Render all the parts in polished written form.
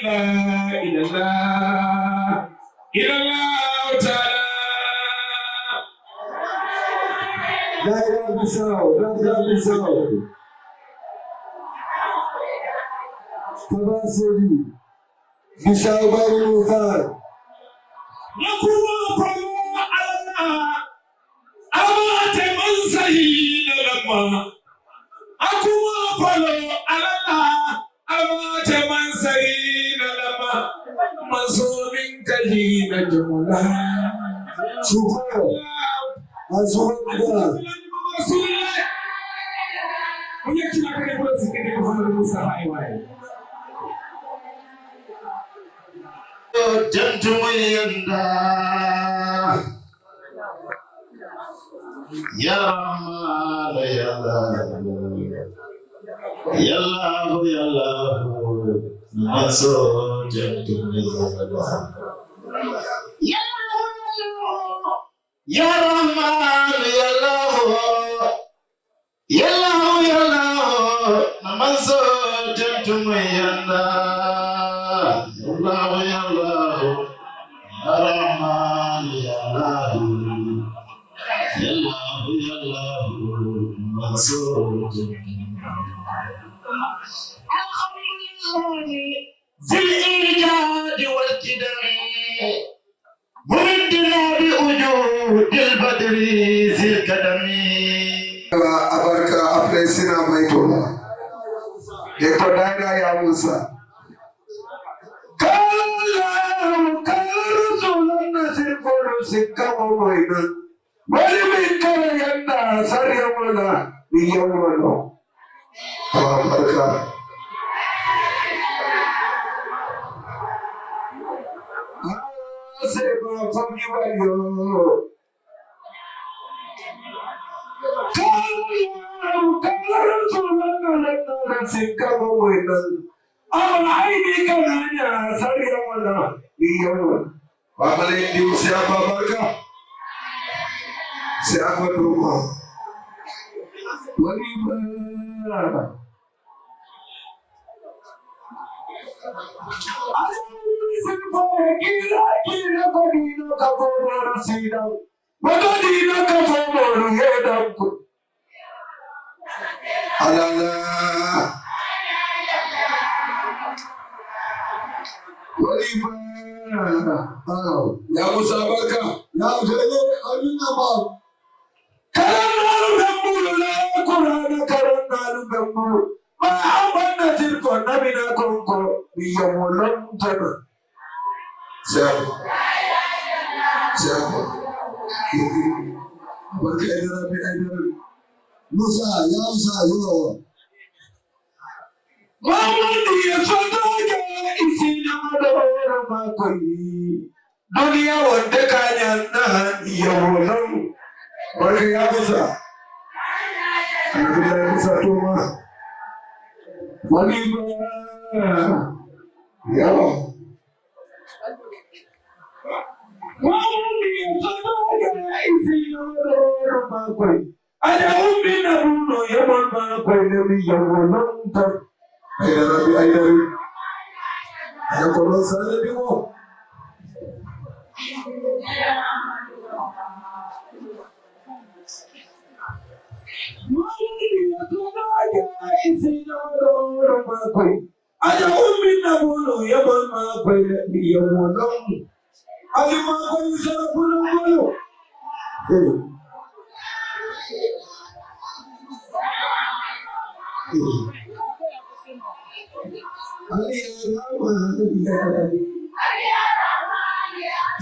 إله إلا الله إلا الله تعالى. لا إله بساو تباسلي بساو بارو مثال يقوم على الله أمات من سهيل لما أقوم على الله أمات من سهيل لما منصور كهين جملا شكرا أزور الله رسول الله ويكفي لك يقول سيدنا محمد المصطفى Jantumuyanda Ya Rahman Ya Allah Ya Allah Naso jantumuyanda Ya Allah Ya Rahman Ya Allah Ya Allah Naso jantumuyanda Allah ya Allah Ar-Rahman ya Allah ya Allah ya Allah Mansur Alhamdulillah zil ijad wal qidam muridna bi wujudil badri zil kadami abarka apresina maitola eko daira ya Musa Sikkamu moina, wali minkara yanda sariyamuna niyamuna. Abarka. Seba fami waliyo. Kala Rasulullah sikkamu moina. Ama aini kananya sariyamuna niyamuna. Pamali di siapa barka? Siapa rumah? Walibah. Kira kodino kapomoru sidam. Kodino kapomoru hedam. Alala. Walibah. Ya Musa barka ya jere abin ba karannaru bambulu la qur'ana karannaru bambulu ma abanna tilko nabina konko biyamulan tana sabo barka da rabbi aidar Musa ya Musa yo Mamadu ya fatoke isina madawar makoni duniya wanda kanyan na yawon barka ya Musa annabi ya Musa to ma wani ba yawa Mamadu ya fatoke isina madawar makoni ada ummi na buno yawon makoni nabi yawon ta Aida Rabbi Aida ada korban sana bingung ada ummi nabulu yaman ma baina yawulum alima bain sarapulu bulu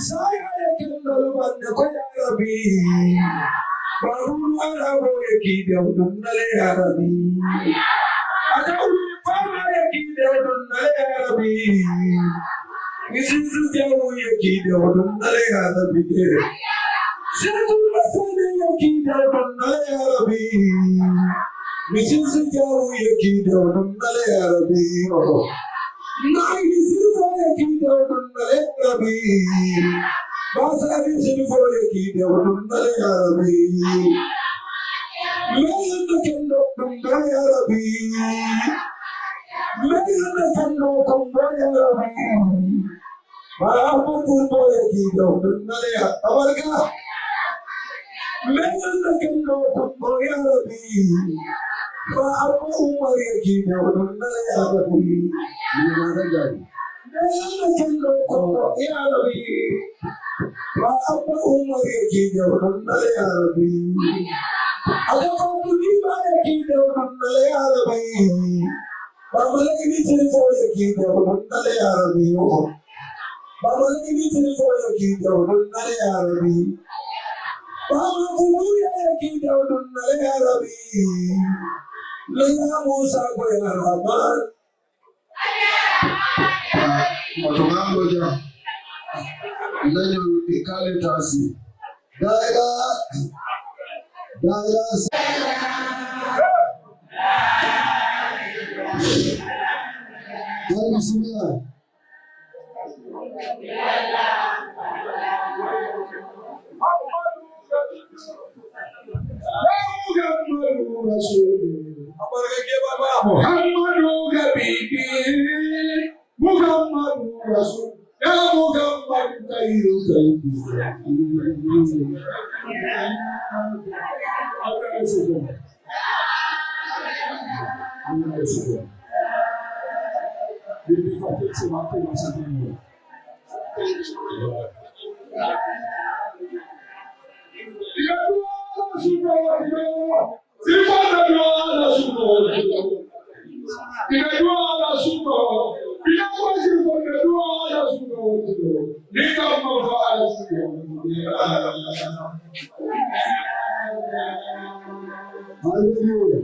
saya yakin dalam kau ya Rabbi baru arabo yakin dalam ya Rabbi ada ulama yakin dalam ya Rabbi Isin sejauh yakin dalam ya Rabbi satu masalah yakin dalam ya Rabbi Isin sejauh yakin dalam ya Rabbi Nai sirfa yakin dalam ya Rabbi Basa sirfa yakin dalam ya Rabbi Layan dalam ya Rabbi Maganda kando kumboya rabi. Mahamudu boya kido nalaya abarga. Maganda kando kumboya rabi. Mahamudu umariya kido nalaya abarga. Maganda kando kumboya rabi. Mahamudu umariya kido nalaya rabi. Adapun lima kita mengenai Arabi, bagaimana ini cerita kita mengenai Arabi, bagaimana ini cerita kita mengenai Arabi, bagaimana kita mengenai Arabi, Lena Musa Koya Rahman, Matuang Boja, Lena Ikale Tasi, Daya Bismillah. Muhammadu Habibi, Muhammadu Rasul, ya Muhammad Khairu Hallelujah.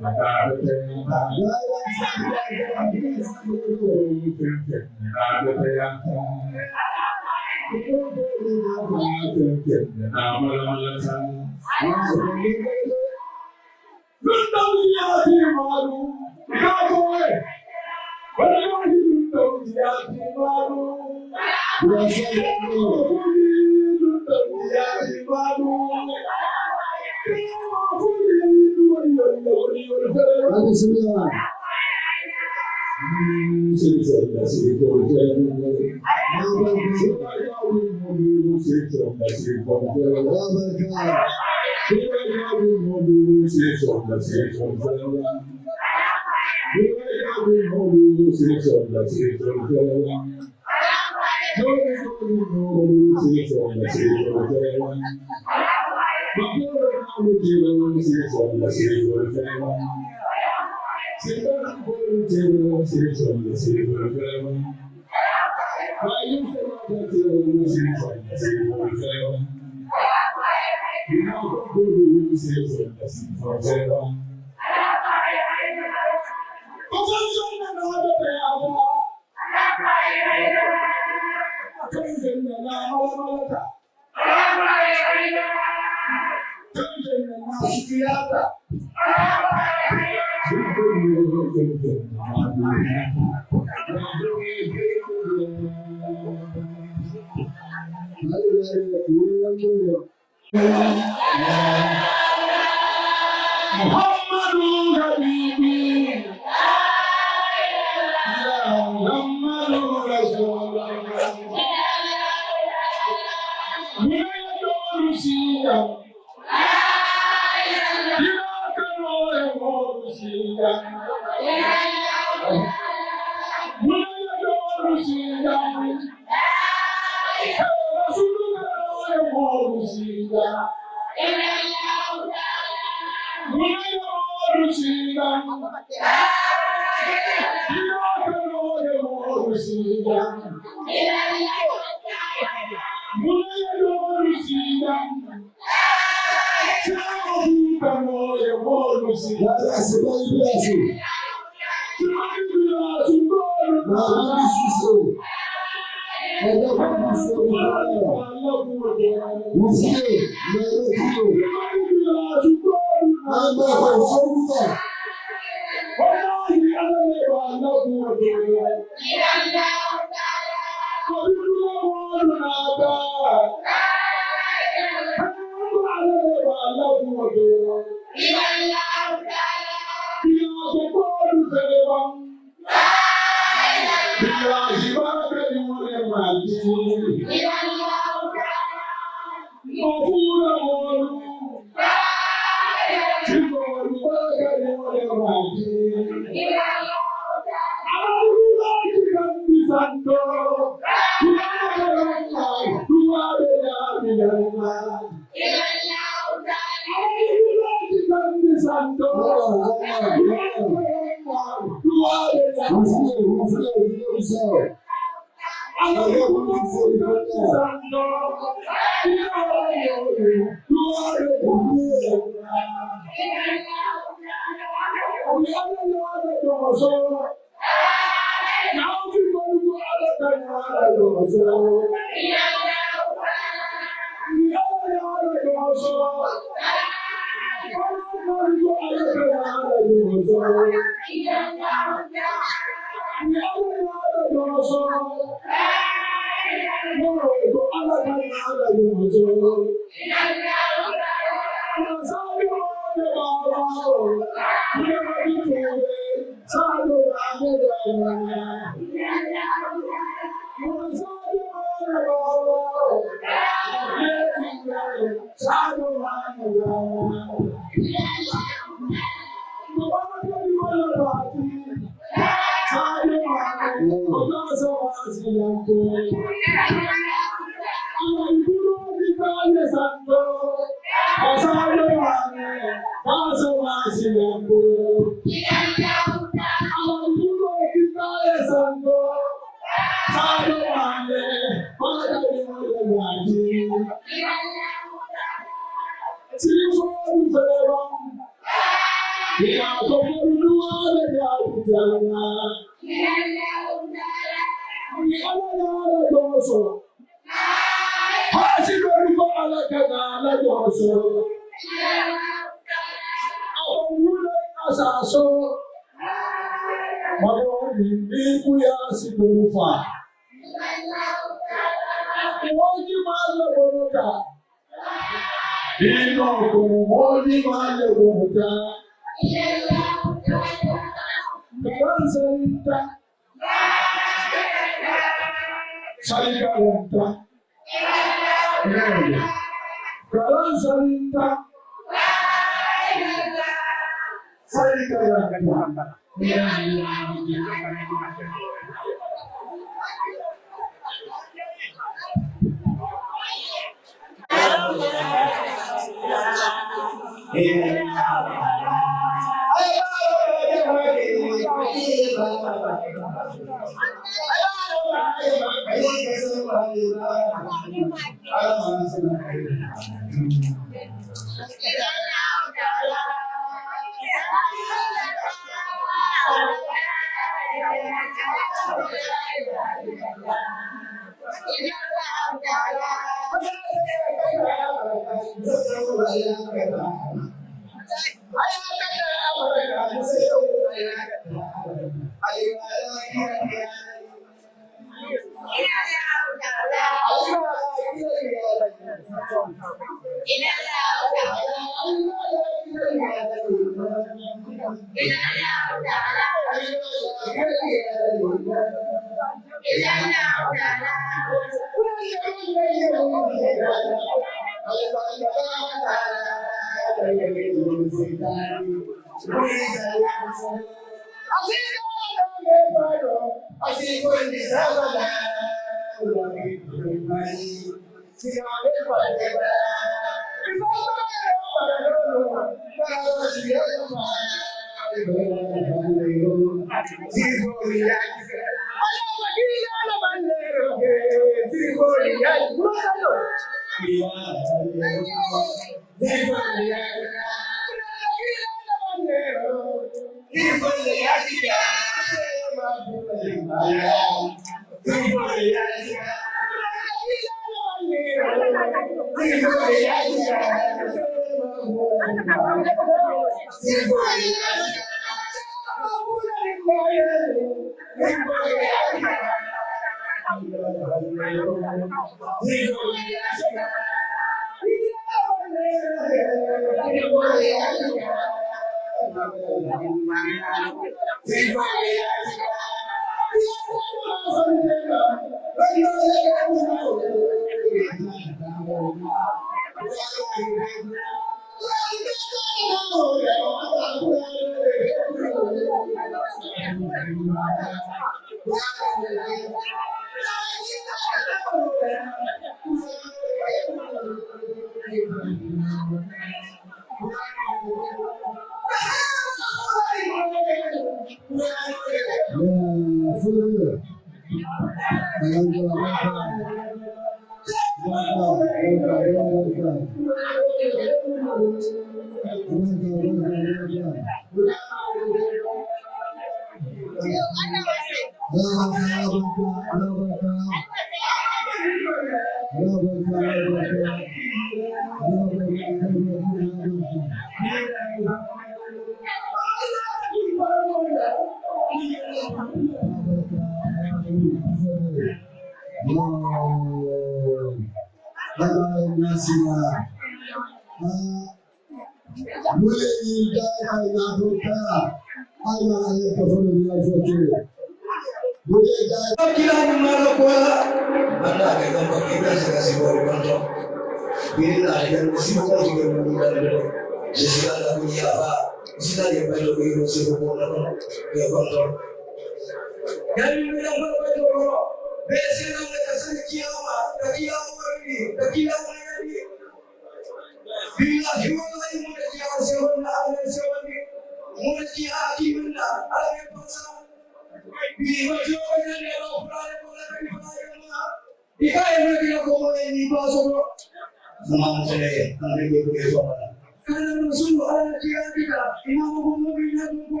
Mama saya, nanti dia pergi كان الرسول على كيابك إمامهم وبينهم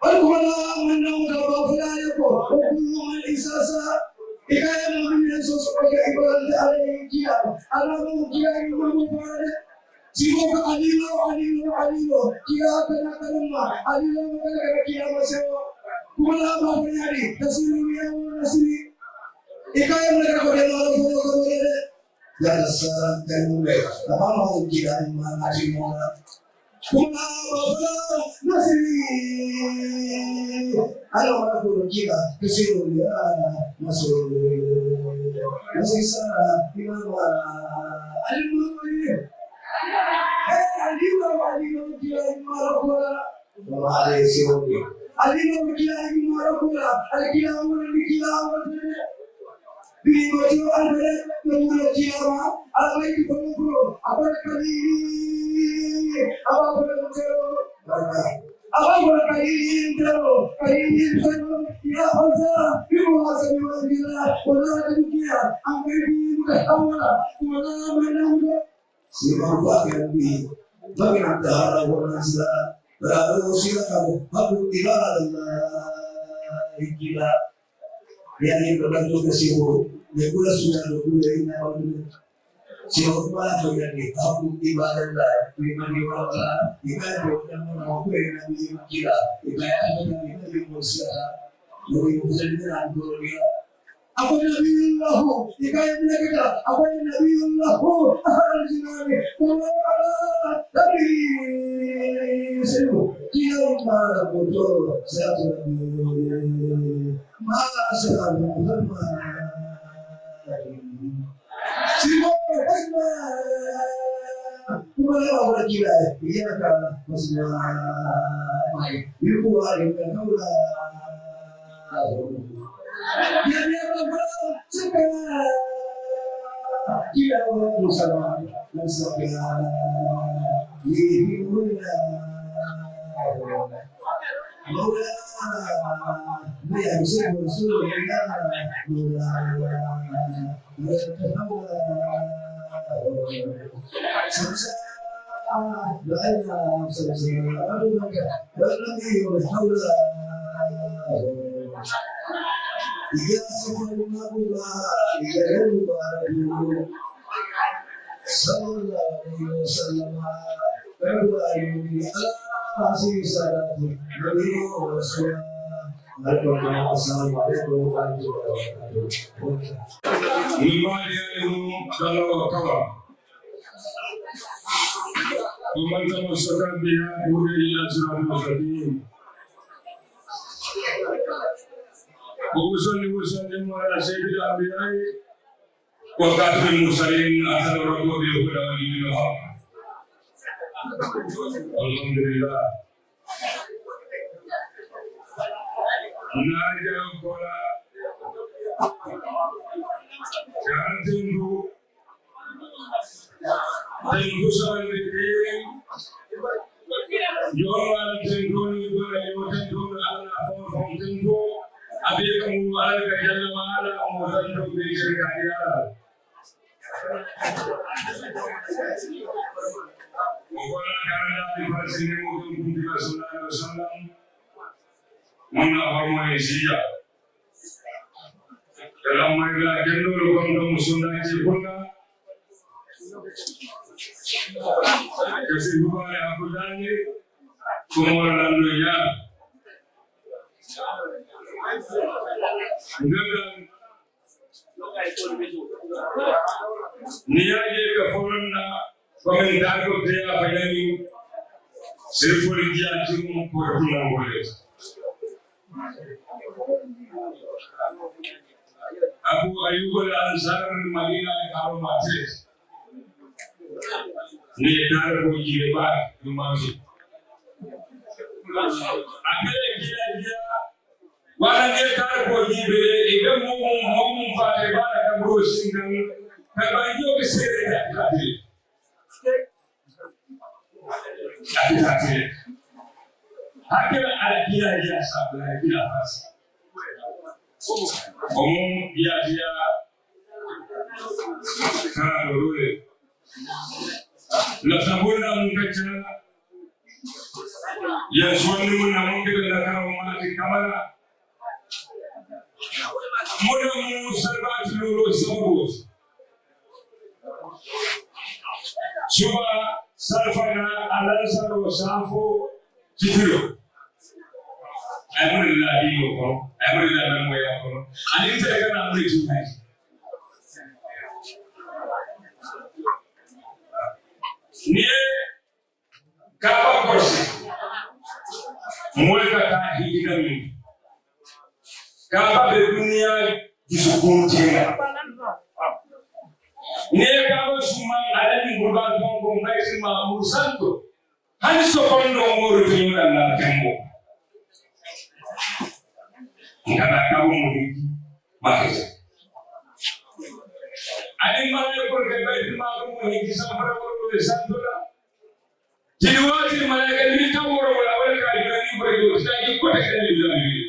والكبراء من نوم فلا يقول وكل من إساسا إكاية من يسوس وكإبادة عليه كياب أمامهم كياب والمفارد سيبوك عليلو كياب كنا كلمة عليلو مكان كياب سوا كبراء ما بنياري تسيروا يا ونسيري إكاية من كبراء ما لفظوا كبراء لا تسأل كلمة أمامهم كياب ما نجمونا Kuma bapa nasiri, alam aku kita kesiru dia masuk, masih sana imam alim alim dia imam ada siapa alim dia imam ada dia orang dia bini baju ada orang dia ada lagi pemukul apa kali apa kalian ya Allah ibu hasan wajiblah wala dunia ambil bukan awal wala menunggu siapa yang di bagian antara wanita berada silakan habib ibadah gila yang berbentuk kesibu yang pula sudah ini apa siapa yang di habib ibadah lima Allah ibadah yang mau yang gila ibadah yang manusia lebih besar dari apa Nabiullah ibadah kita apa Nabiullah al-Jinani Allah Nabi seru dia mana betul satu masa Muhammad siapa Kuma orang gila, dia kan masih ibu ada yang kaula, dia berapa sekarang, dia orang Muslim, ibunya, mula, dia Muslim, ومن تمسك بها هدي الى صراط مستقيم وصلي وسلم على سيد الانبياء وخاتم المرسلين احسن الرسول بالهدى ودين الحق الحمد لله نرجع قولا جانتندو tentu sendiri, jualan tentu ni boleh tentu Allah form tentu, abi kamu Allah kerja mana kamu tentu bisa kerja. Mungkin kerana di fase ini mungkin kita sudah senang, mana hormon Asia. Dalam mereka jendur kamu sudah cipunga. Kesibukan yang aku tanya, kemuliaan dunia. Dengan niat dia keforan pemerintah dia bayani sifuri dia cuma kurang boleh. Abu Ayyub al-Ansar Madinah kalau masih ni dar ko jibe ba dumami akale dia wala ne dar ko jibe idan mu fa te ba ka bro singan ka ba yo ke sere da kati hakira ala dia sabla dia fas dia kana dole la sabuna mun kacha ya suwani mun na mun kida la karawa malati kamala moda mu salbat lolo sabut suba sarfana alansaro safo kitiro amrilla hiyo ko amrilla namwe yako alinta kana amri tunai niye kaba kosi mweka ka hijira mingi kaba be dunia jisukuntina niye kaba suma alani ngurba tongo ngaisi ma musanto hani sokondo ngoro tunyura na tembo ngana kaba muhi makeza ani mara ko ke baiti ma ko muhi kisafara ko santola jiwati malaika ni taworo wala wala ka ni ko do taji ko ta ni ni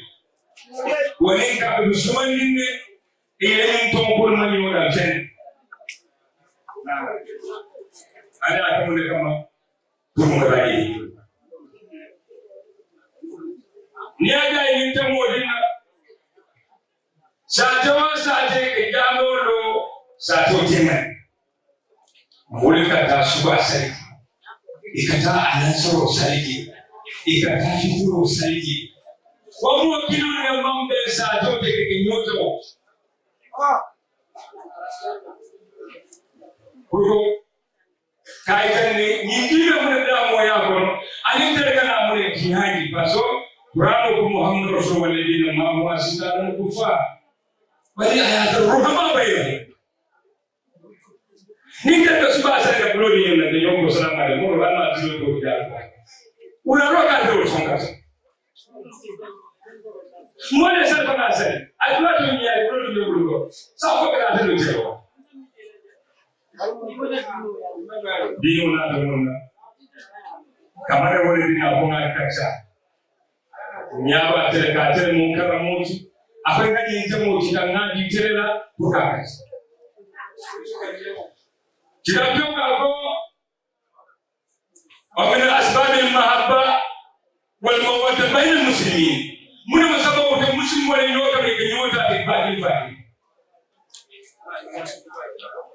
woni ka do sumani ne e en ton ko ma ni wala sen ada ko le kama ko mo rayi ni aga ni tamo dina sa tawa sa te ke jamolo sa to tinga mulika ta suba sai ikata alansaro sarki ikata fituro sarki ko mo kilo ne mambe sa to te ke nyoto ko kai kan ni kilo mun da mo ya ko ani tere kana mo ne jihadi paso qur'ano ko muhammad rasulullah ma wa sidan kufa bali ayatul ruhama bayni ninga to suba sai ka buloni yenda de yongo salama de mo ran ma tilo to ja una roka de songa mo ne sa kana sai atwa to ni ay buloni de bulgo sa ko ka de lo jero dino na de mona kamare wole dina ko na kacha nyaba tere ka tere mo karamoji akwai gaji ntemo kitanga diterela bukaka Kirabyuka ko ومن أسباب المحبة والمودة بين المسلمين من مسبب المسلم واليوتا بكنيوتا إقبال الفاعل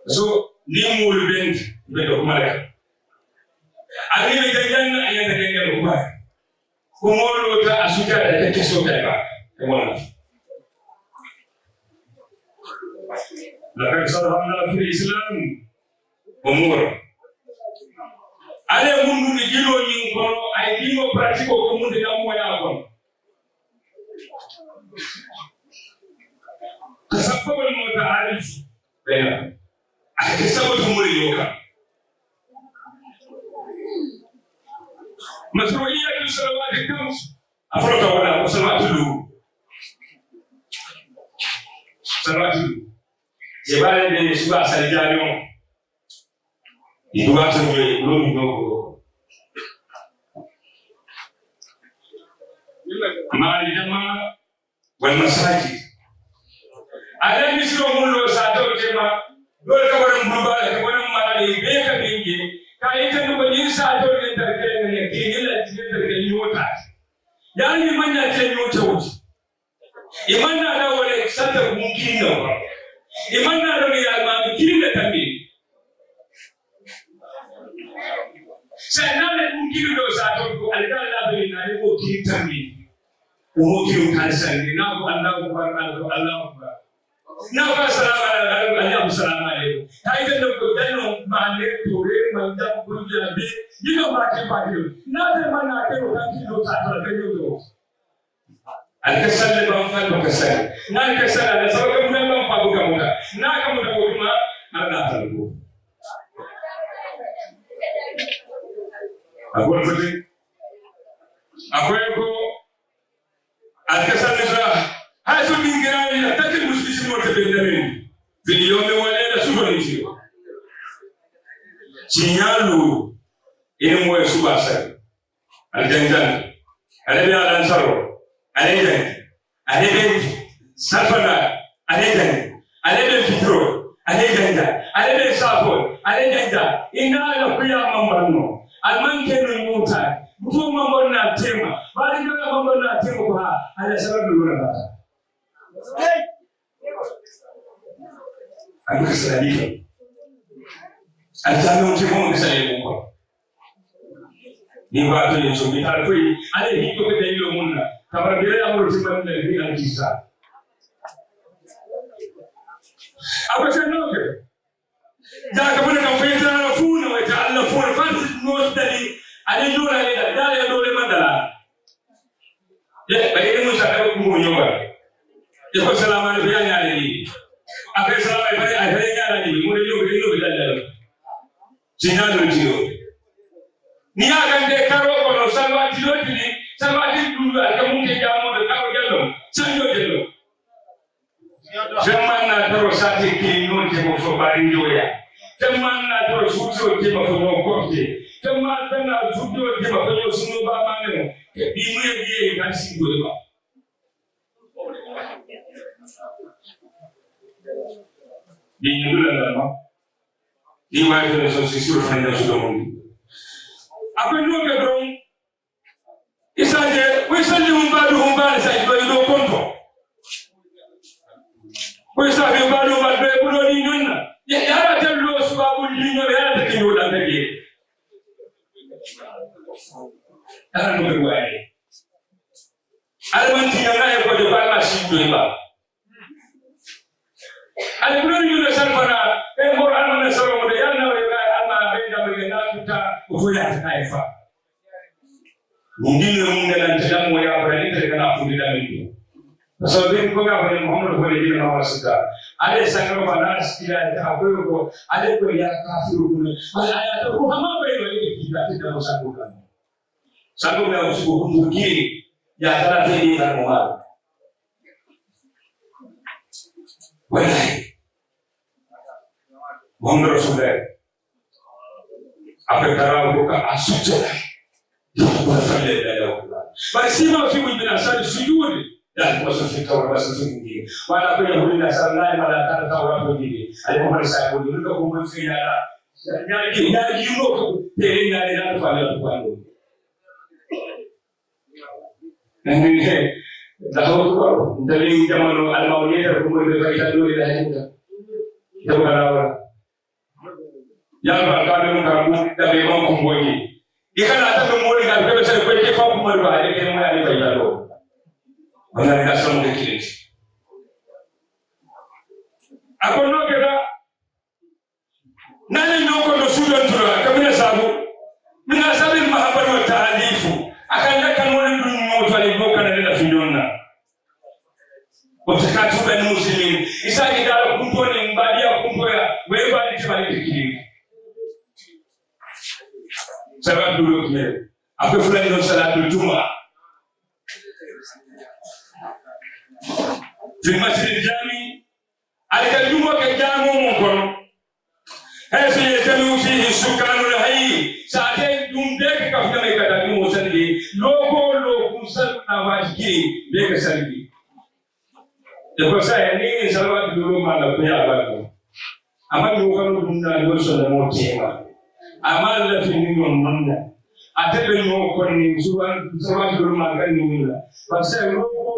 so ni mulu bent bedo mala ani be ganyan ayanda ganyan ko ba ko molo ta asuka da take so kai ba wannan لقد صرفنا في الإسلام أمور ale mundu ni jilo ni kono ay dimo pratique ko mundu na mo ya kon kasabba mo ta arif bela akisaba to mo yoka masruiyatu salawat al-khams afroka wala salawatu jebale de suba salijalion iduwa to lo mi go mali jama wal masajid ala misro mullo sa to tema do ka waram buba ka waram mali be ka binge ka ita no ni sa to ne tarke ne ke ni la ti tarke yota yani manya ce yota wuce imanna da wala sata mungkin no imanna da ya ma mungkin da tambi sannan mungkin do sa to ko alkala da na ko kin tambi mungkin kan sanni na ko Allahu akbar Allahu akbar na ba salama alaikum salamu alaikum kai da ko danno ma ne tore man da ko jabe dino ba ke fadiyo na da mana ke ko kan ki do sa to da do alkasal ban fa do kasal na kasal da sabaka mun ban fa buga muka na ka mu da kuma Allah ta rubo akwai fadi akwai ko alkasal da hasu min girani takil muslimin wa tabillamin fil yawmi wa layla subhan sinyalu ini mo subasa aljanjan alabi alansaro alajan alabi safana alajan alabi fitro ale janja ale be safo ale janja ina la kuya mambanno alman kenu muta mutu mambonna tema bari ga mambonna tema ko ha ala sababu lura ba abu sadifa altano ti mo ngisale ko ni ba to ni so mi tar foi ale hito ke dayilo munna kamar bere amuru timman da bi an kisa abu sanoke jaka bune kan fayta na funa wa ta'alla funa fasid nos dali ale jura le da dale dole mandala ye bayi mun sa ko mo nyoba ye ko salama ne biya nyale ni abe salama bari a bari nyala ni mo le yo dal sinado jiyo ni agande karo ko no salwa jiyo ni salwa ji dulu aka mun ke jamo da kawo gello sanjo gello Zaman na taro sati ki non ke mo so bari ndoya. Zaman na taro sujo ke mo so no kote. Zaman na sujo ke mo so sunu ba mane. Ke bi mu ye kan si do ba. Di ndula la ma. Di wa ke so si sur fa na so do mo. Ape no ke dron. Isaje, we sali humba sa do konto. Kuisa vibalo madbe bulo ni nonna ya tello subabu linyo ya takiyo da take ana no ruwaye almanti yana ko da ba shi do ba albulo ni na sarfana e mor almana saro da yana wa ga alma be da be na tuta ko ya taifa ngine mun da nan mo ya bari da kana fundi da mi so bin ko ga wani Muhammad ko ne na wasika ale sanga bana sikira ta akwai ko ale ko ya kafiru ko ala to Muhammad bai wani kita da musa ko kan sango da musu ko hunduki ya tara sai ni da Muhammad wallahi Muhammad Rasulullah apa kara ko ka asuja ko falle da ya ba sima fi mun bin asal sujud dan masuk kawar masuk tinggi. Mana aku yang boleh dasar lain malah tak tahu apa begini. Ada pemain saya boleh untuk kumpul segala. Nyari ulo teri nyari dan file tuan. Nanti tahu tu dari zaman al-Maulid kumpul berkaitan dulu dah itu. Itu kalau yang berkali kamu dah memang kumpul ini. Ikan ada kumpul dengan kita boleh kita kumpul berada di mana ada file tu. Wala ka son de kile akono keda nani nyoko no sudan tura kamina sabu mina sabil mahabbat wa ta'alifu akan yakan wani dun mo tali boka na findonna o takatu ben muslimin isa idara kunto ni mbadia kunto ya we bali tibali kile sababu dulu kile ape fulani no salatu juma في المسجد الجامع على الجمعة كجامع مكون هذا يتم فيه السكان الحي ساعتين دون ذلك كفنا مكتبين مسندي لو كنسل نواجكين ذلك سندي يقول سايني سلوات دلوا ما نبيا بالو أما يوكلوا دنا يوصل لموتيما أما لا في نيون منا أتبع نوكل نسوان سلوات دلوا ما كان نيولا بس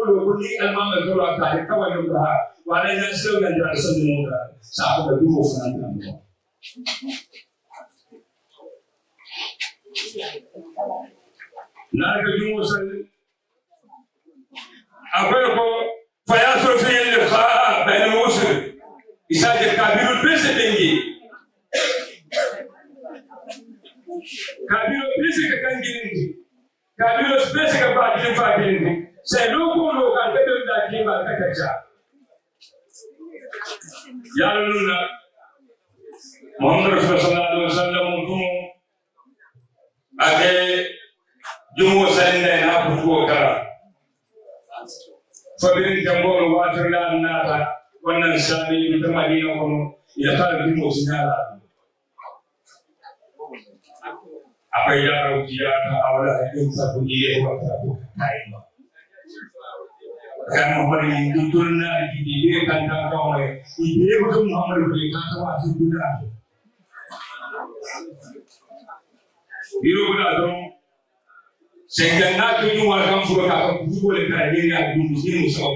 lo ni almama dolo akale kawa yo ha wala ya selo ga da san mo da sa ko da dumo fana da mo na ga dumo san akwai ko fa ya so fi al-liqa bain al-usul isaje kabiru bese dengi kabiru bese ka kangini kabiru bese ka ba din fa din sai loko kan da da ke ba ka kaca ya nuna Muhammad sallallahu alaihi wasallam mutum ake jumo sanda na fuko kara fadin jambo wa firla na wannan sabi da madina ko ya fara jumo sinara akwai yaro jiya ta aure a cikin sabu ne wa ta kai Kan Muhammad ini turunnya di dia kan kau ini betul Muhammad berikan kau asal dunia. Biro benar dong. Sehingga nak tuju warga suka kau tuju boleh kerana dia yang dunia musuh.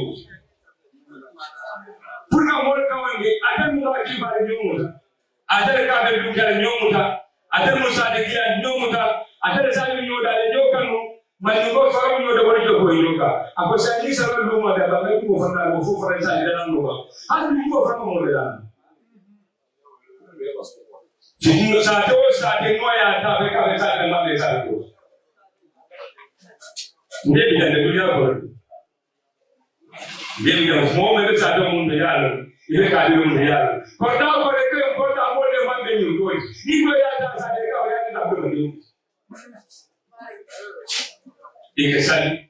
Purna mol kawan ni ada muraki pada nyomut, ada kabar dunia nyomut, ada musaadikia nyomut, ada sahaja nyoda ada jokanu. Malingo faram nyoda wali joko iloka. Ako sa ni sa luma da ba ngi ko fana ko fu fara sa ida nan luma. Hadi ni ko fara mo da. Jingo sa to sa de noya ta be ka sa da ma be sa to. Ne bi da dunia ko. Ne bi da mo me sa do mun da yalo. Ile ka di mun da yalo. Ko da ko de ko da mo le ma be nyu do. Ni ko ya ta sa de ka ya ni da do ni. Ikasali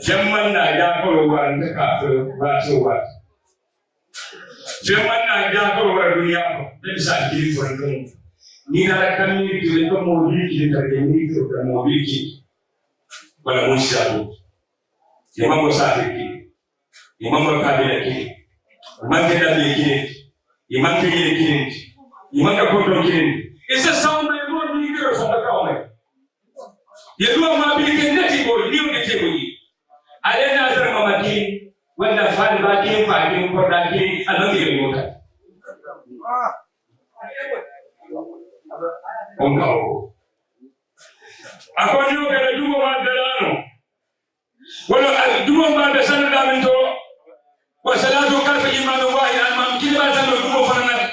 zaman na ya koro waran da kafir ba so ba zaman na ya koro waran duniya da bisa kiri furan ni na kan ni ki da mo biki da ni ki da mo biki wala mun shabu imam musafiki imam kabila ki imam da bi ki imam ki ki imam ka ko ki isa sauna mo ni ki so da ka Yadua mabili neti boy liu neti boy. Alena azar mamaki wanda fan baki fagi ko daki anangi ngota. Ongao. Akonyo kana dumo madalano. Wala dumo madasana daminto. Wa salatu kalfa imanu wahi al-mam kilba tan dumo fanana.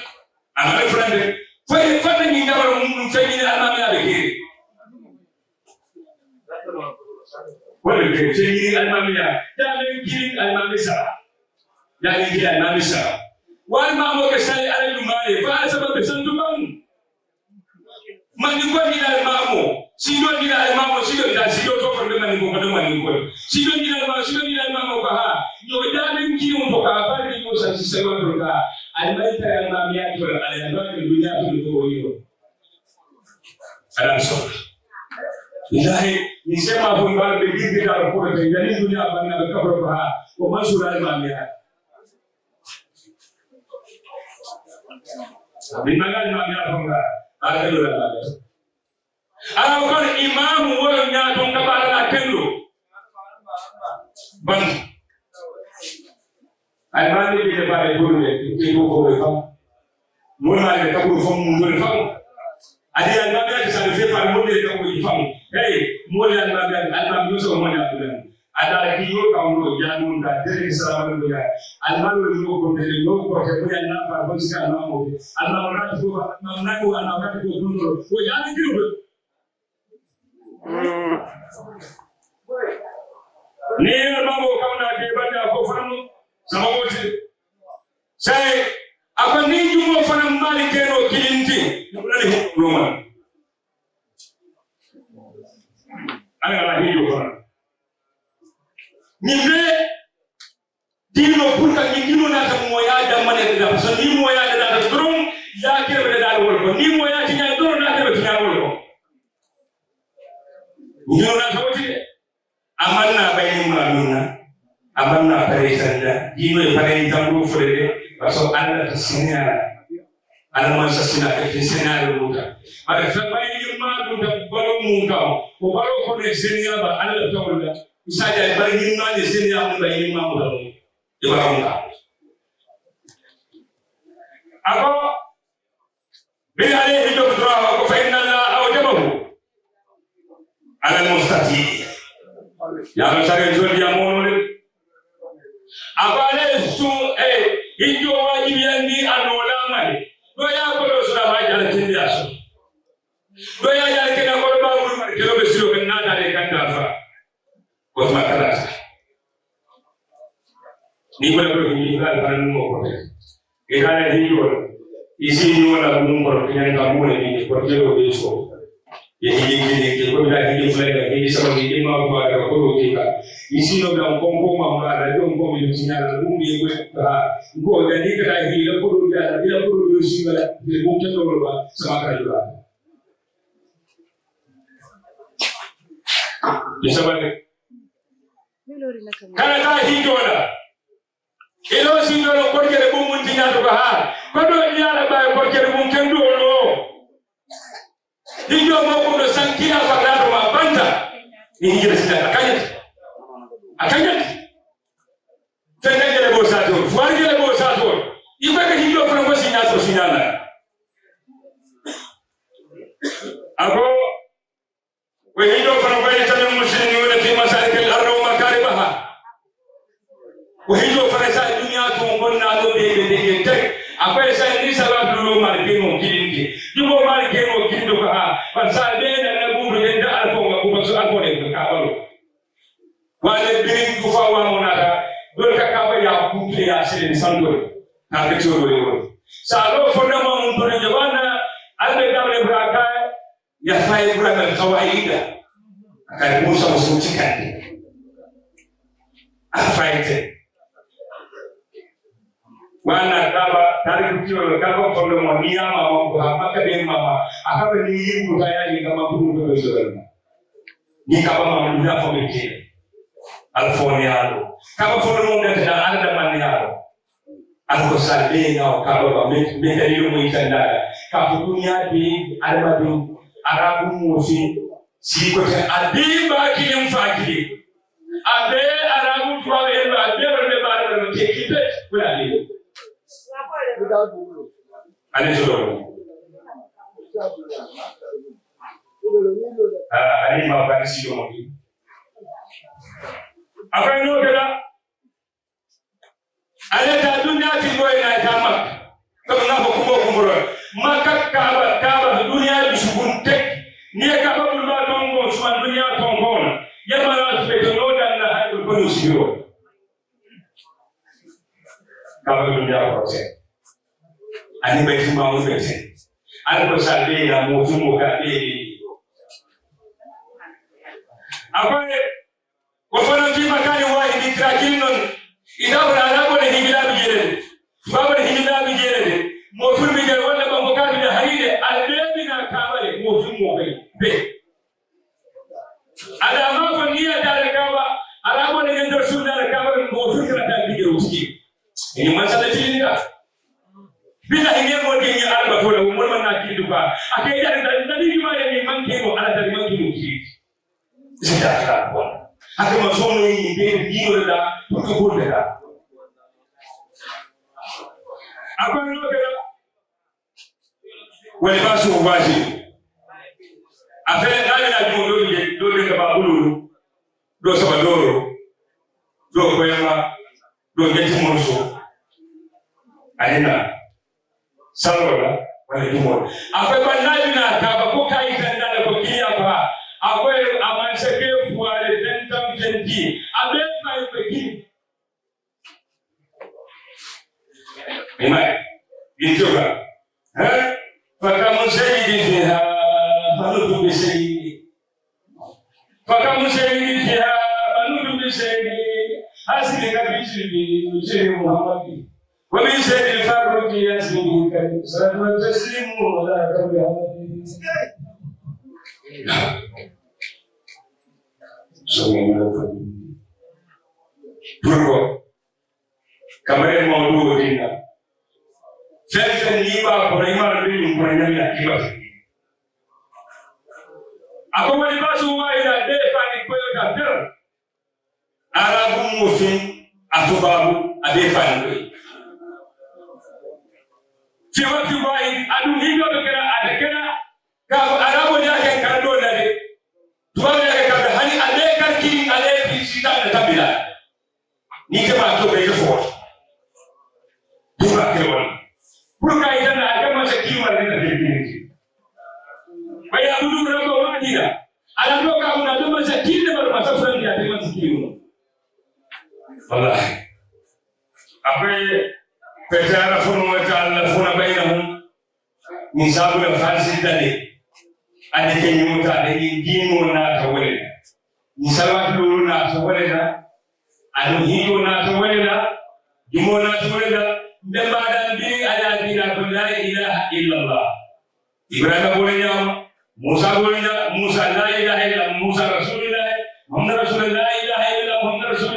Amale frande. Fa ni ngabaro mun fayni al-mam ya bekiri. Wala ke sini al-mamia dan kiri al-mamisa dan kiri al-mamisa wal mamo ke sai al-lumai fa sabab santuman maniko ni al-mamo sido ni al-mamo sido da sido to ko de maniko ko de maniko sido ni al-mamo ko ha yo dan kiri on to ka fa ni mo sa si sewa to ka al-maita al-mamia to al-albani dunia to ko yo ala so ilahi nisema fungal begini kalau kau jadi dunia bangga berkabur bah, kau masuk dalam dunia. Dimana dunia bangga, ada dua lagi. Kalau kau imam orang tung kepala kendo, bang. Almandi kita pada guru itu kau berfaham, mulai kita berfaham berfaham. Ada almandi yang saya faham mulai kita berfaham. Hey, mulai almam Yusuf mulai tulen. Ada kiyo kamu jangan dari selama dunia. Almam Yusuf dari Yusuf kemudian nampak bangsa almam. Almam orang itu mengaku anak itu dulu. Oh jangan kiyo. Ni almam kamu nak kepada aku faham sama mesti. Saya apa ni cuma faham malik keno kilinti. Mulai rumah. Ala hiyo fana nimbe dino puta ngino na ta moya da mane da so ni moya da drum ya ke be da wol ko ni moya ti nya drum na ke be nya wol ko ngino na ta woti amanna bayni maluna amanna pare sanda dino e pare tambo fure so alla ta sinya alla man sa sina ke sinya ruta ada sabai ma du da balo mun ka ko balo ko ne sinya ba alla ta wala isaja bari ni ma ne sinya mun ba ni ma mu da e ba mun ka ako bi alayhi dokra ko fa inna la awjabahu ala mustati ya sare jodi ya mono ako ale su injo wajibi ni anola mai do ya ko do sura ba jala tindi aso do ya jala kena ko ba buru mar kelo be silo kan na dale kan dafa ko ma kala ni ko ko ni ga kan mo ko e ga ni yo isi ni wala mun ko kan ga mo ni ko kelo be so ye ni ko ga ni fle ga ni sama ni ma ko ga ko ki ka isi no ga ko ma ma da do ko mi ni ala mun ni ko ko ga ni ka hi la ko ga ni la ko do si ga ni mo ke do ba sama ka yo Isabel kana ta hijola ilo sinolo korkere bum mun tinyado ko ha ko do yala bay korkere bum kendo no hijo mo ko do sankina fagrado ma banta ni hijira sita akanya tengele bo sato fuargele bo sato ibaka hijo franco sinyato sinyala ako وهيجوا فرنسا المسلمين في مسالك الأرض ومكاربها وهيجوا فرنسا الدنيا تونغنا دو بيدك أقول سأني سبب لو ماركينو كينكي يبغى ماركينو كيندو كها فرنسا بين النبور يند ألفون وكوبس ألفون يكابلو وأنا بين كوفا وامونا دول كابا يا كوفي يا سيد سانتور كابتشورو يورو سالو فنا ما مونتوري جوانا ألبي براكا ya fai kula kawaida akaigusa usimutikane afaite wana kaba tarikio kaba fondo mwania mama hapa be mama akabe ni yibu tayari kama bungu bezorana ni kaba mama ndio famike alfonialo kaba fondo munda tena alda manialo alikosabe na kaba me ndio muitandala kafu dunia bi almadu Arabu mufi siko ta adiba kilim fakiri abe Arabu tuwa eba abe wale bado wale kekite kula leo alizoro ali mabani sio mbi akano kala aleta dunia tingoe na tamak kama unapokumbuka kumbura maka kaba dunia bishugunte ni kaba bulba tongo suma dunia tongona yama spetonoda na hayo kono sio kaba dunia kote ani beti maufete alipo sabe na mufumo kabeli apae wafana tima kani wahi nitrakinon idabra alabo ni hijila bijere baba ni hijila bijere mofur bijere wala bamoka bijere haide albebi na kabale mofumo be ala ma fania dal kaba alabo ni ndo shuda kaba mofur kala dal bijere uski ni masala tilinga bila hiye modi ni alba tola umma na kiduka akaida dalili ma ni mankeno ala dalili mankeno ki sita kwa hata masomo hii ndio da tukubunda akwa nokera wale basu waji afele nani na jondo dole kama bululu do sabadoro do kwema do ngeti monso alina salora wale tumo akwa nani na kaba ko kai tanda ko kia kwa akwa amanseke fuale tentam senti abe mai peki Imai, injoga, fakamu sayyidi fiha, manutu bisayyidi. Fakamu sayyidi fiha, manutu bisayyidi. Hasili kabishiri, mshiri Muhammadi. Wa min sayyidi farruki yasmihi karim. Salatu wa taslimu ala kabi hamadi. Sallallahu alaihi wasallam. Kamare mawdu dina. Fenfen liba kwa imara bini mkwanjani ya kiba. Ako wali basu wa ila defa ni kweyo tafira. Arabu mufi atubabu adefa ni kweyo. Fiwa kiwa adu hiyo bekera adekera. Kafu arabu ni yake kando nade. Tuwabu yake kabla hani adekar kiri adekari sita na tabila. Nikema atobe yefo. Tuwa kiwa. Purka itana agama sekiwa nina tekniki. Baya budu rabo wajida. Anatoka unadoma sekine bado masafari ya tema sekiwa. Wallahi. Ape petara fono wata fona bainahum misabu ya fansi dale. Adeke nyuta adeke ngimo na tawele. Misabu na tawele anu hiyo na tawele ngimo na tawele Dembadan bi ayat ila la ilaha illallah. Ibrahim bolehnya, Musa la ilaha illallah, Musa Rasulullah, Muhammad Rasulullah la ilaha illallah, Muhammad Rasulullah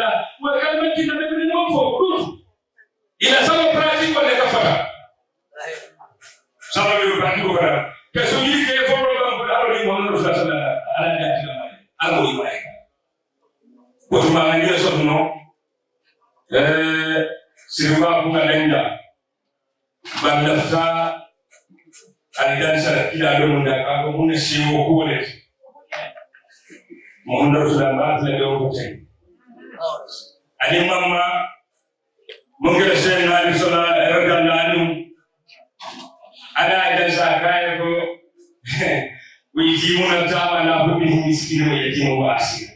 ila sama pratique ko ne ka fata sama yo pratique ko fata ke so yiri ke fo ro ba ko aro ni Muhammad sallallahu alaihi wasallam ala ni ati ma aro ni wa ko ma ngi so no sirba ko kalenda bandafta alidan sara kila do mun da ka ko mun shi ko ne Muhammad sallallahu alaihi wasallam ali mamma mungkin saya Nabi sallallahu alaihi wasallam ada jasa kaya ko wiji muna tawa na bubi miskini wa yatimu wa asir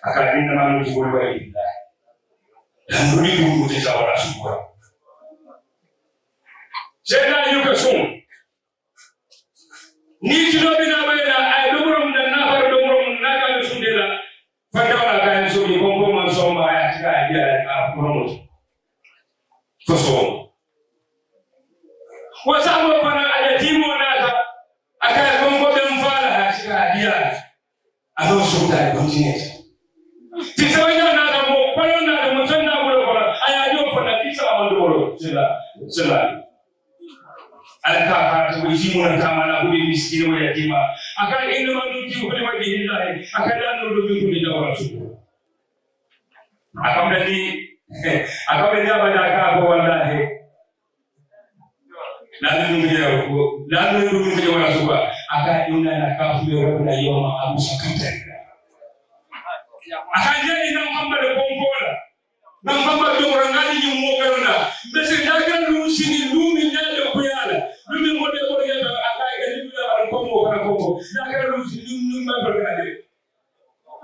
akadin na manu jibol wa illa dan budi dulu te tawara subha saya yuka sun ni kilo bina bayna ay dumurum dan nafar dumurum naga sundela fadawa kan so ni bongo man so ma ya tika dia a promote so wasamo fana ayatimu nata akaya bongo be mfala ya tika dia ado so ta continue tisawanya nata mo kono na mo sonna bulo kono aya jo fana tisa amando sila alka faratu wijimu na tamana budi miskini wa yatima akan inu manuti ukuli wajihi lahi akan danu lubi kuli jawara suku akamdani abadaka ako wallahi lanu lubi kuli jawara suku akan ina na kafu yawabuna yoma abu sakata akan jadi na Muhammad kompola na Muhammad yawrangali yumokaruna bese dagan lusini lumi nyale kuyala lumi mode ko ya akai ga dibula wal kombo kana kombo dagan lusini lumi ma barkade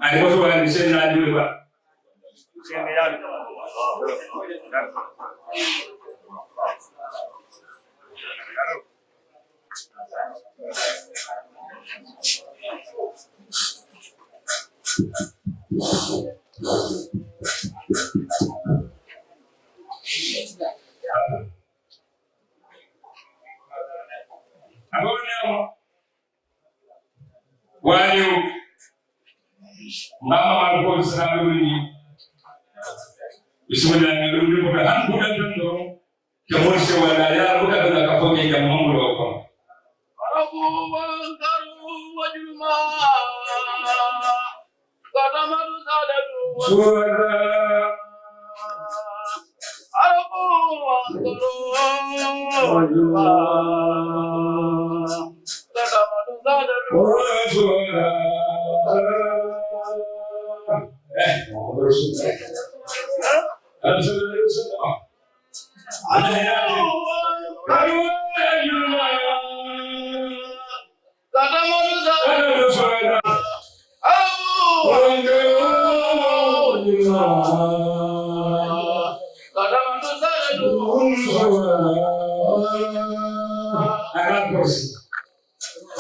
ani ko wa ni sen na dibula sen ya Waliu mama malko salamu ni bismillah ni ndu ko han ko dan do ke mo se wala ya ko ka ka fo ke jam mo do ko abu wankaru wajuma kadamadu sadadu suara abu wankaru wajuma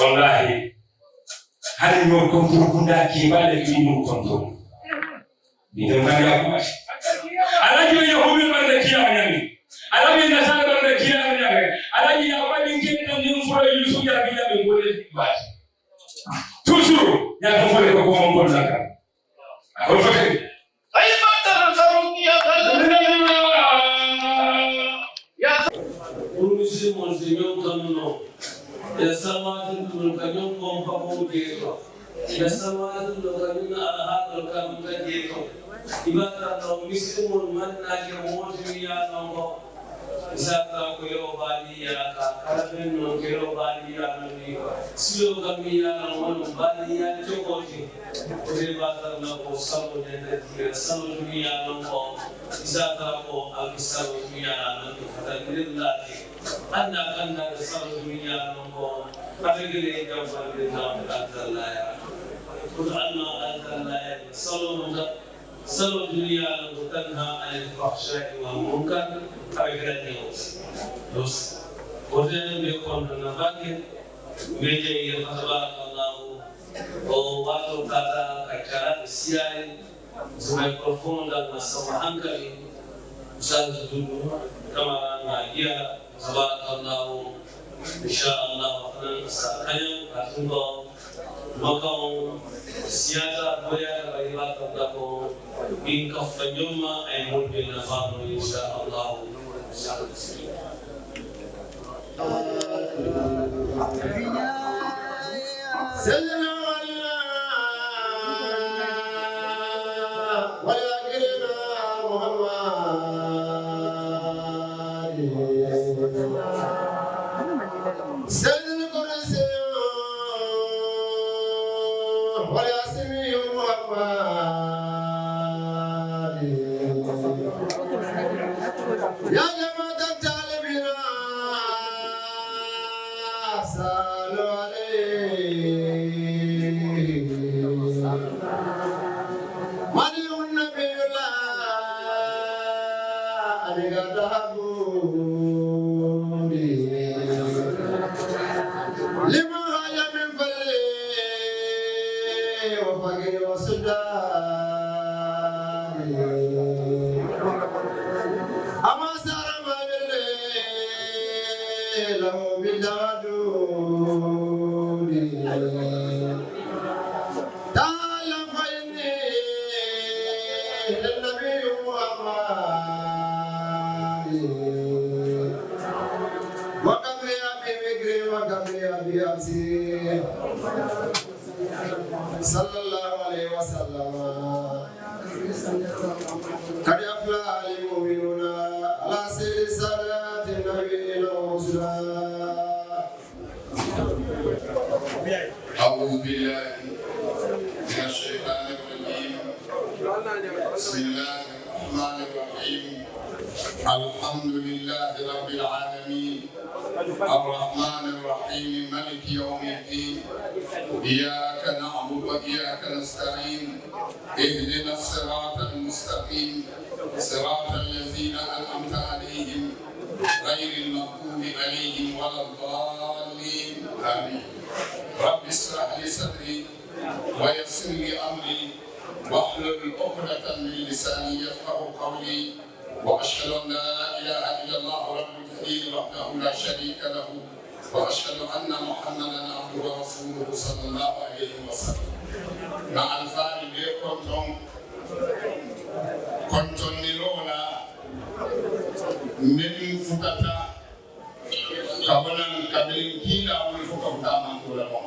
wallahi hali mo kontrol kunda ki bale ki mo kontrol ni de manya ko alaji ya hobi bande ki amanyani alaji na sala bande ki amanyani alaji ya bali ki tan ni furo yusu ya bi ya be ngole ba toujours ya ko fole ko ko mon naka ko fete ay batar zaruni ya kalna ya urusi mon señor kanuno ya samatin dul kanyong kompako dito ya samatin dul kanyong alahal kamka dito ibata na mismo man na ke moti ya no isaka ko yo bali ya ka karaben no ke yo bali ya no ni silo kami ya no bali ya chokoti ore bata na ko sabo de de sabo dunia no ko isaka ko agisabo dunia no ko fatadillah anda da sabo dunia no ko abegele jawal de nam Allah ya qul anna Allah ya salo dunia no tanha anil fahsha'i wal munkar abegele dos ode be kon na bakke meje ya Allah o wato kata kakara siai zimeprofonda na hankali usazi dulu kama nagia tabarakallahu insyaallah akan sakanya kasungo makau siasa boya bagi waktu in kafanyoma ay mulbe na famo insha Allah. صلى الله عليه وسلم قد أفلح المؤمنون على سير صلاة النبي الرسول. أعوذ بالله من الشيطان الرجيم. بسم الله الرحمن الرحيم. الحمد لله رب العالمين الرحمن الرحيم مالك يوم الدين. إياك نعبد وإياك نستعين. اهدنا الصراط المستقيم صراط الذين أنعمت عليهم غير المغضوب عليهم ولا الضالين آمين. رب اشرح لي صدري ويسر لي أمري واحلل عقدة من لساني يفقهوا قولي وأشهد أن لا إله إلا الله رب العالمين وحده لا شريك له وأشهد أن محمدا عبده ورسوله صلى الله عليه وسلم. مع الفارق كنتم نرونا من فتاة قبلا قبل كيلا ويفوق فتاة من كل يوم.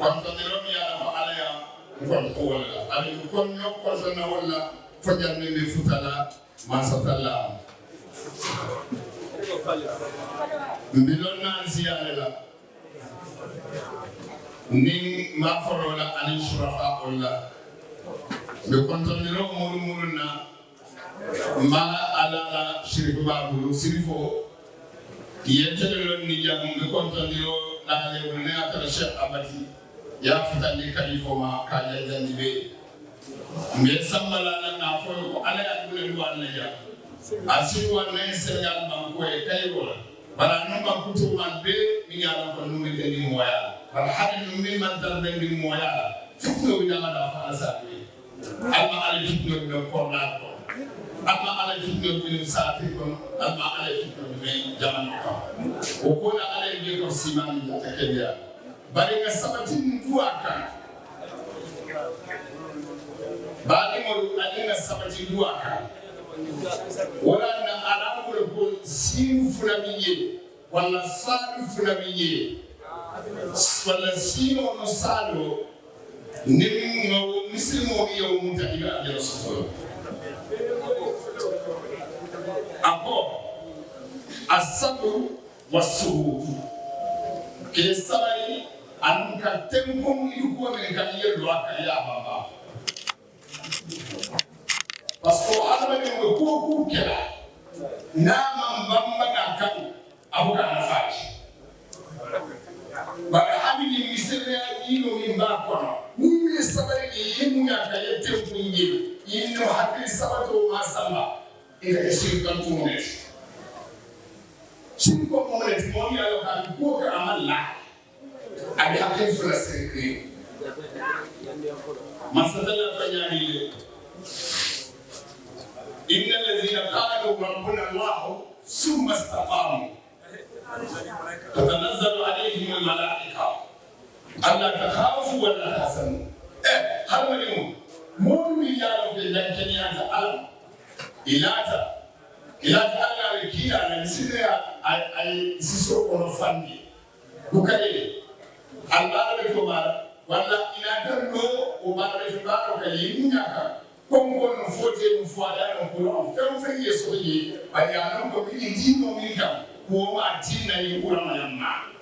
كنتم نرونا يا رب عليها كنتم ولا أبي كن يقصنا ولا فجر من فتاة ما ستلا. مبلغنا زيارة ni ma forola ani shurafa olla be kontoniro murmurna ma alala shirifu babulu sirifo yentelo ni jamu be kontoniro dale wonne atara Cheikh Abati ya fitali kalifo ma kaya jandi be me sambala na fo ko ala adule duwan na ja asiru wanne Senegal banko e kayro bala no ba kutu man be mi yalla ko numi de ni moya bala hadin min man dar be ni moya fitno wi dama da fa asabi alma ala fitno be ko na ko alma ala fitno be saati ko alma ala fitno be jaman ko o ko na ala be ko siman da takebiya bari nga sabatin duwa kan bali mo adina sabatin duwa kan wala na arabu ko sin fulamiye wala sadu fulamiye wala sino no sado nim ngo mislimo yo mutadiga ya rasul ako asabu wasuhu ke sabari an ka tempom yuko men kan yelo akaya baba parce que alama ni ko ko kela na man bamba ka kan abuka na faji ba habili misere yino min ba kono ni mi sabari ni yimu ya ka yete kunyi yino hakili sabato ma samba ina esi kan tumonet sin ko monet mo ya lo ka ko ka amalla abi hakili fula sekri masatala fanyani إن الذين قالوا ربنا الله ثم استقاموا تتنزل عليهم الملائكة ألا تخافوا ولا تحزنوا هل اليوم Moni ya lo be dan Kenya al ilata ala kia na misile ai siso ono fandi bukale Allah be to mara wala ilata no o mara be ba ko yinya ka kongo no fote no fuada no ko on fe yeso yi aya no ko bi dino mi ka ko ma tina yi ko na yamma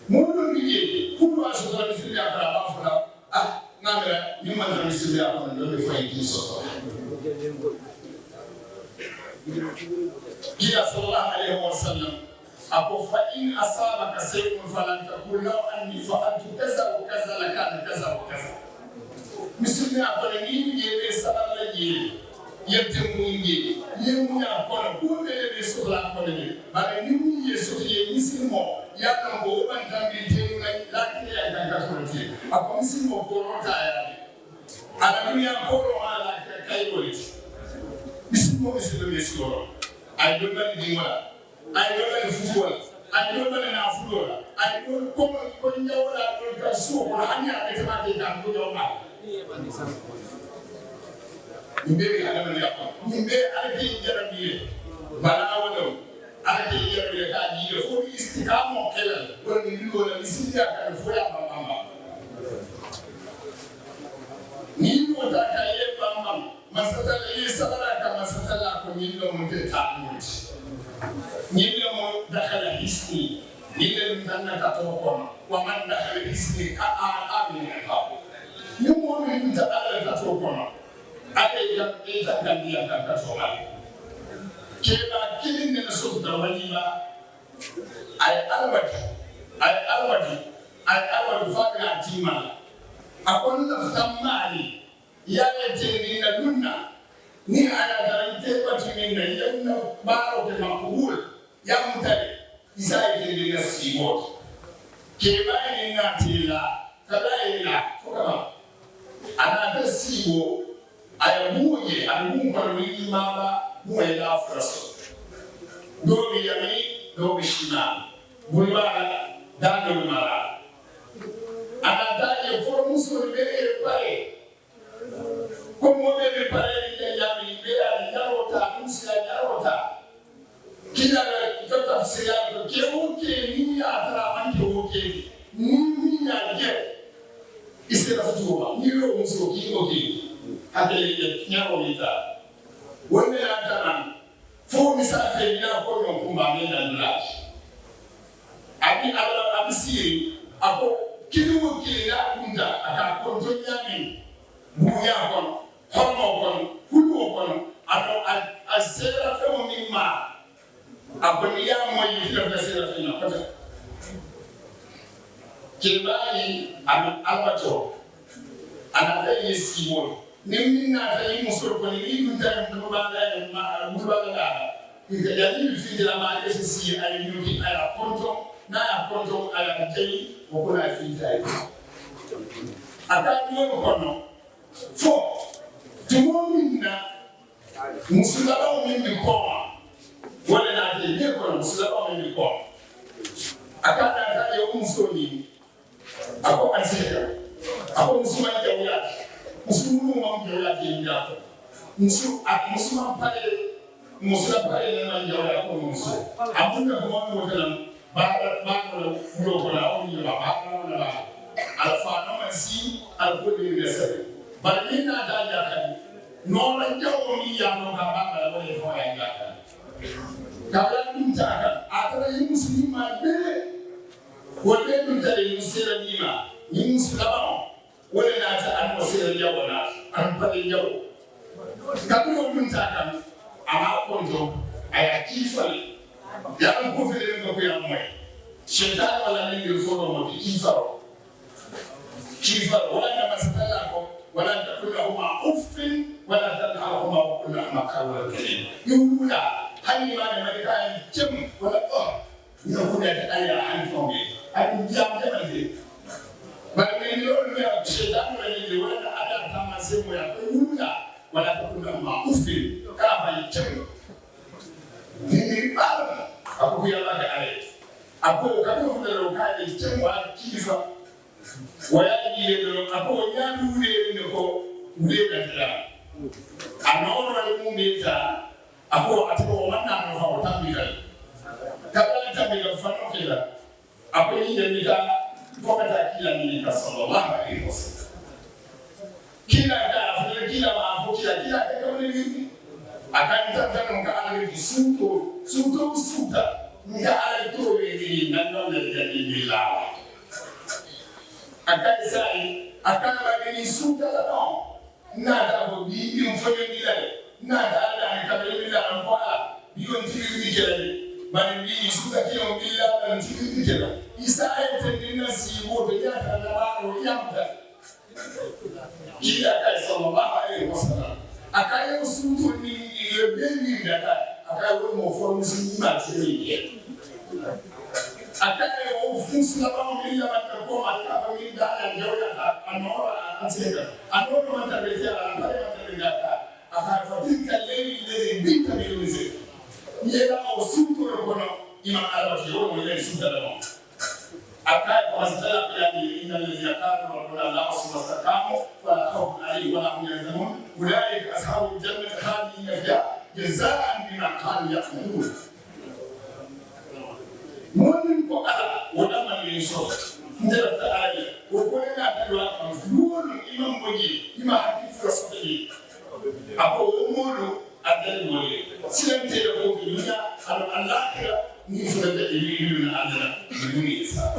mono biye kulwa so da misile ya ba fula ngamela ni mandra misile ya ko ndo be fa yi so Ia sallallahu alaihi wasallam ako fa in asabaka shay'un falan taqul law anni fa'altu kaza wa kaza lakana kaza wa kaza misli ako ni yebe sallallahu alaihi yebte mungi yemu ya kono ko be so la ko ni bare ni mu yeso ye mislimo ya kan bo ban tambi tenu na lakire ya kan ka ko ti ako mislimo ko rota ya ala dunya ko ro ala kai ko Bismo Mr. Mesco. I don't know the Dima. I don't know the football. I don't know the Nafura. I don't come on your so Hanya Mathematic and Budoma. You may have a yapa. You may allocate Jeremy. Balawano. Allocate Jeremy. For is the Kamo Keller. When you go to Mississippi and Fuya Mama. Ni wataka ye bamba masatala ye sabara masatala ko nyilo mo te tamuti nyilo mo dakhala hisni nyilo mtanna katoko wa man dakhala hisni ka amin ka nyumo mi mtala katoko ade ya ita kandia katoko keba kilin ne so da wani ba ay alwati fa tima akon laftan mali ya yace na dunna ni ana garante batinin da yanna baro da makubul ya mutare isa yake da sibot ke bayin na tela kada ila kuma ana da sibo ayabuye albun kwalwi mama mu ya afraso dobi yami dobi shina bulbara dando mara anataje for muso be pare como be pare ni ya mi be ya yarota musia yarota kila tota sia ke oke ni atara manke oke ni ya je isera futuwa ni ro muso ki oke akele ya nyaro mita wonde atana fo misafe ni ko yon kumba me na dulash abi siri ako kiliwo kilina kunda aka konto nyami buya kono hono kono kuno kono ato asera femo mimma aboni ya moyi fila sera fina kota kibali albato anata yesibo nimina ta yimusoro ko ni kunta mbaba da ikajali fidila ma SC ay yuki ay konto na konto ay tay okuna fitai akani wo kono fo tumomina musulaba mimi ko wala na te ne kono musulaba mimi ko akana ta yo musoni ako asira ako musuma jawya musulu mo jawya ke ndako musuma pale musula pale na jawya ko musu abunda ko mo kana ba mulo ko la o ni ba alfa no mansi alkodi ni sebe ba ni na da ya kan no la jawo ni ya no ka ba la wole fo ya ya kan ka la dum ta kan atara yi muslima be wole dum ta yi musira ni ma ni muslima wole na ta an musira ya wala an pa ni jawo ka dum ta kan ama konjo aya kifali ya ko fele ko ya moy shetani wala ni foro mo kifaro wala na masala ko wala takulahuma uffin wala tanharhuma wa qul lahuma qawlan karima yula hani ma da malika jam wala ni ko da ta aya an fonge an jam da manje ba ni lo ni shetani wala ni wala ada ta ma se mo ya yula wala takulahuma uffin ka ba jam ni ba aku ya ba da ale ako ka ko da ro ka ni jam wa kifa waya ile do apo nyandu ne ko uleda anono alimumbeta ako atiko manna no fa utambika kabla tambika fano kila ako yinde mika kokata kila ni sallallahu alaihi wasallam kila afule kila maafu kila kama ni akantaka mkaala suta nga ala to we nando na jadi la akaisai akaba ni suta no nada bo bi mfonyo dilale nada ala kabili la mpala biyo ntiri kele bani bi suta kilo bila ntiri kele isa ayetendina sibo be ya kana baro yamda kila kai sallallahu alaihi wasallam akayo suto ni lebewi data akayo mo formusi ma tiri akayo ofusi na ba mi la mata ko mata ba mi da ya jawya anora ateka anora mata be ya pale mata be data akafatika leli le bita milize yela osuto kono ima alati yo mo le suta la akayo wasala ya ni inna alladhina qalu rabbuna allah subhanahu wa khawfun alayhim wa la hum yahzanun ulaika ashabul jannati khalidina fiha jazaan bima kanu ya'malun mon ko ala wala man yeso ndara ta ala ko ko na ta do am won imam boji ima hakki frosati ako modo adal moye silante ko dunya al alakhirah ni fulada ilina adala dunya sa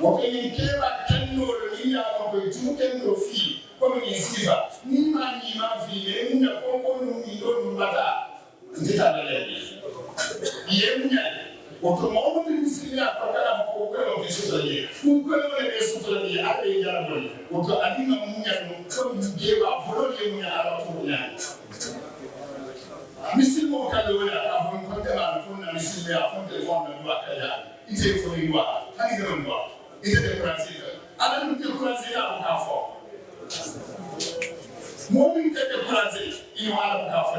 wa kin keba kanno do niya ko tuken fi ko ni sifa ni ma fi ne mun ko no mi do bata ndita dale yemnya ko mo ni sila ko kala ko ko so ye ko ko ne so ye ade ya do ko adina munya no ko ni geba folo ye munya ala ko nya misilmo kalo ya ka hon ko de ma ko na misilme ya ko telefon na do akaya ite fo ni wa ani de no ite de kurasi ala ni de kurasi ya ko ka fo momin ke de kurasi ino ala ko ka fo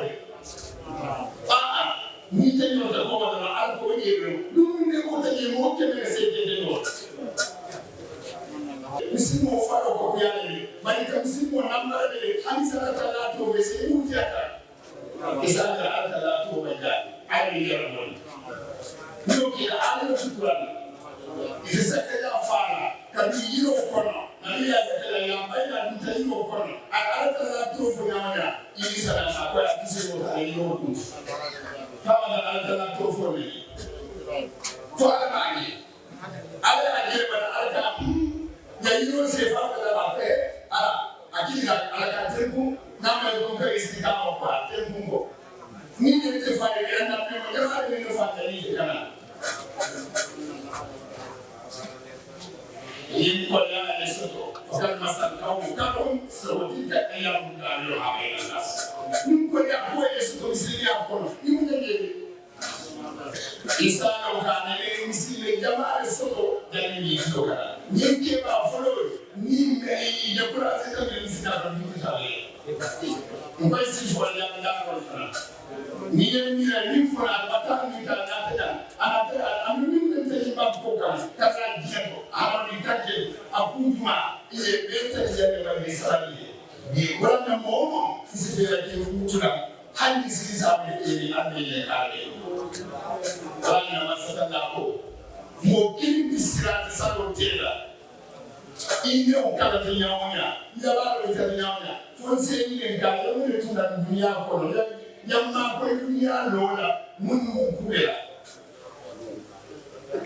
ni te no ta ko da ala ko ni ro dum ne ko ta ni mo ke me se de no misilmo fa ko ya ni mani kam misilmo namba de ani sala ta to be se mu tiaka isaka ala to be ga ai ya ro no ki ala to turan isaka ya fara kabi yiro kono ani ya ka ya baina nta yiro kono ala ta to fo nyanya ili sala na ko ya kisi mo ta yiro ku kama da ala ta to fo ni to ala mani ala ya ba ala ta ya yiro se fa ka ba pe ala akili ala ka tempo na ma ko ka istikama kwa tempo ko ni ne te fa ya na pe mo ya ala ni fa ta ni kana in ko ya ne soto kan masal kaw kaw so tika ya mu da yo ha ila nas in ko ya ko ya soto sili ya ko ni mu ne isa no ka ne sili jama soto dan ni to ka ni ke ba folo ni me ya kura se ka ni sina ko ni ta le ko si fo ya da ko na ni ni ni fo na bata ni ta na ta ana ta am ni ne te ba ko ka ka ta jeno ana ni ta ke akuma ile beta ya ne ba Israeli ni wala mo si se ya ke mutuna hali si sa me ni ande le kale wala masata na ko mo kini bisira sa lo tela ile o kala tinyaonya ya ba lo tinyaonya fonse ni ne ga yo ne tunda dunia ko no yamma ko dunia lola mun kubela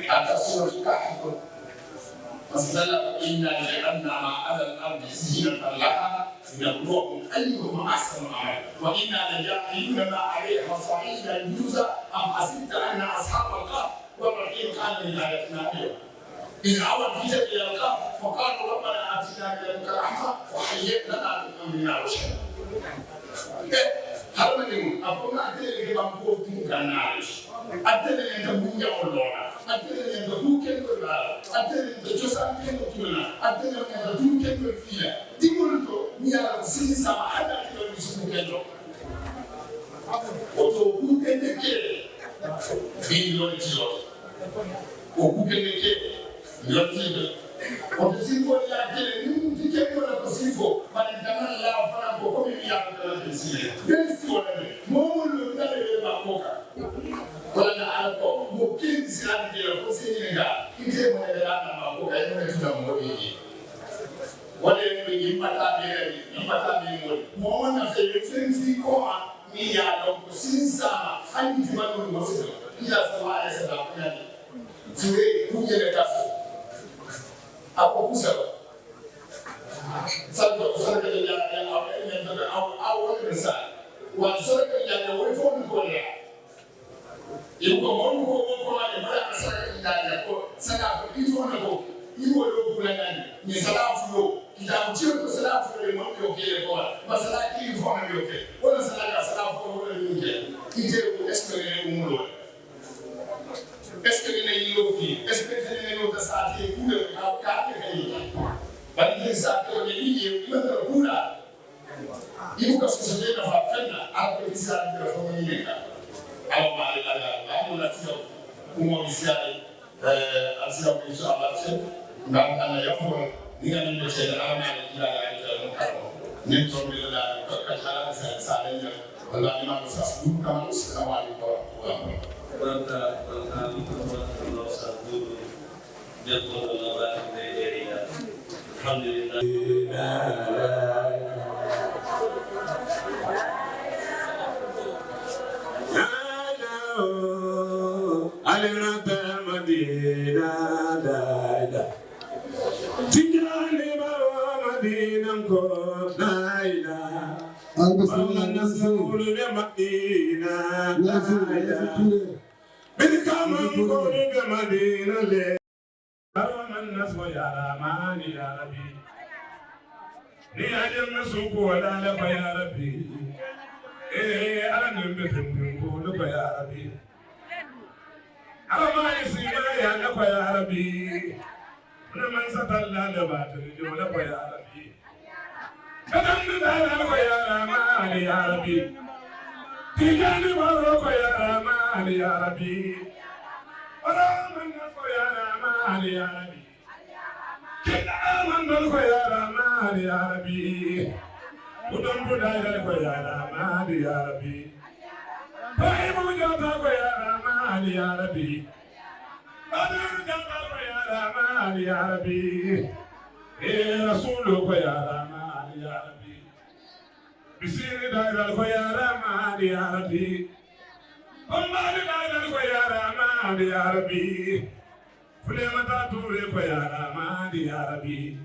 ata sura kahf masdala inna ja'alna ma 'ala al-ardi zinatan laha linabluwahum ayyuhum ahsanu amala wa inna laja'aluna ma 'alayha sa'idan juza am hasibta anna ashab al-kahf wa raqib kana min ayatina إذ أوى الفتى إلى الكهف فقالوا ربنا آتنا من لدنك رحمة وهيئ لنا من أمرنا رشدا. هل من أقول أتى لك بامبو تمكن نعيش أتى لك بويا ولونا أتى لك بوكين ولا أتى لك جوسان كين وتونا أتى لك بوكين وفيلا ديمولتو نيا سينسا هذا كده بيسموكين وتو بوكين كده بيلون تيلو وبوكين كده yɔti o sifo ya kele ni ti ke ko la sifo bari kana la fana ko mi ya ko la sifo ben si wala mo lu na le ba ko ka wala na ala ko mo kin ti sila ti la ko si ni ga ite mo ne la na ma ko ka ni ti da mo yi wala ni mata be mo na se referensi ko mi ya don ko sinsa ani ti ma no mo se ila sa wa esa da ko ni tiwe ku ye ka so apo kusa sabu sarka da ya awo ne sa wa sarka ya wai to ko ya in ko mon ko ne ba sarka da ko sana ko ito na ko iwo lo kula nani ni salafu lo kitabu chio ko salafu le mo ko ke ko masala ki fo na yo ke wala sala ka salafu ko wala ni ke ite ko espere mu lo est-ce que ne yo fi est-ce que ne yo ta sa ti ku le ka ke kai ba ni sa ko ne ni ye ko ta kula ibu ka so se na fa fenna a ko ti sa ni ko ni ka aw ma ala mo la ti ko mo bi sa asira ko inshallah ngan ana yafo ni ngani ne se ala ma ila ila no ka ni to bi la ka kala sa ne wala ni ma sa su ka ma sa wa ni ko Bangka Allah satu jatuh dalam Nigeria. Alhamdulillah. Alirata Madina da Tijani bawa Madina ko naila Allah nasulu bi Madina naila Bilkaman ko bi Madina le Arman naswa ya ramani ya rabbi Ni ajam nasuku wala la ya rabbi alan bi ko ko ya rabbi Alamani sina ya na kwa ya Rabbi Naman sa tala na bato Yo na kwa ya Rabbi Kadang na kwa ya Ramani ya Rabbi Tijani maro kwa ya Ramani ya Rabbi Araman na kwa ya Ramani ya Rabbi Kinaman na kwa ya Ramani ya Rabbi Udon budaya na kwa ya Ramani ya Rabbi Paimu jata kwa ya Ramani ya Rabbi Adur jata kwa ya Ramani ya Rabbi Rasulu kwa ya Ramani ya Rabbi Bisiri daira kwa ya Ramani ya Rabbi Pambali daira kwa ya Ramani ya Rabbi Fulema tature kwa ya Ramani ya Rabbi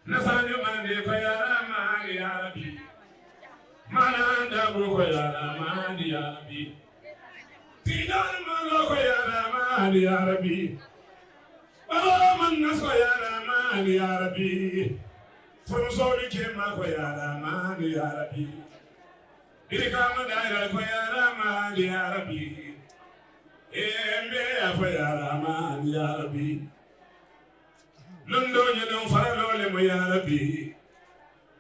Nasanyo mande kwa ya Ramani ya Rabbi Mananda buko ya Ramani ya Rabbi Tijan maloko ya Ramani ya Rabbi Malaman nasko ya Ramani ya Rabbi Furusoli kema ko ya Ramani ya Rabbi Irikama daira ko ya Ramani ya Rabbi Embe ya ko ya Ramani ya Rabbi Lundo nyedon faralo le mo ya Rabbi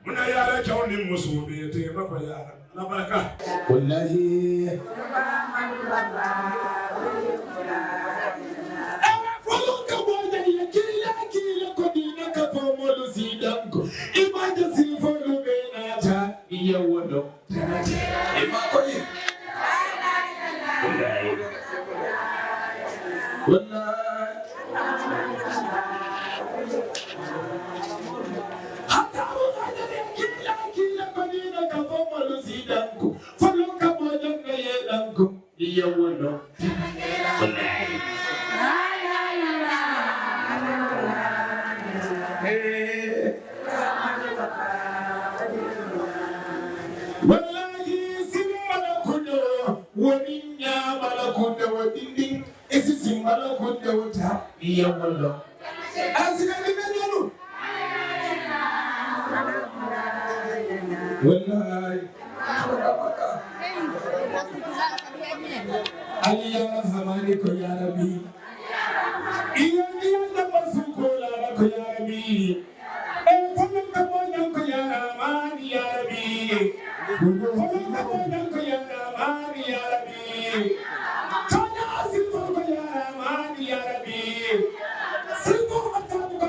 Muna yara chawni musubi te bako yara la baraka wallahi Follow boja ya kila kodina ka fomo lusidango imaja sifolo benata iya wodo imakoyi wallahi Yawano. Wallahi simbala kudo waninya bala kudo wadindi esi simbala kudo wata yawano. Asikali nanyalo. Wallahi. Ali ya Rahmani ko ya Rabbi Iya da masuko la ko ya Rabbi Follow ka mo ko ya Rahmani ya Rabbi Follow ka mo ko ya Rahmani ya Rabbi Kana sipo ko ya Rahmani ya Rabbi Sipo ata ko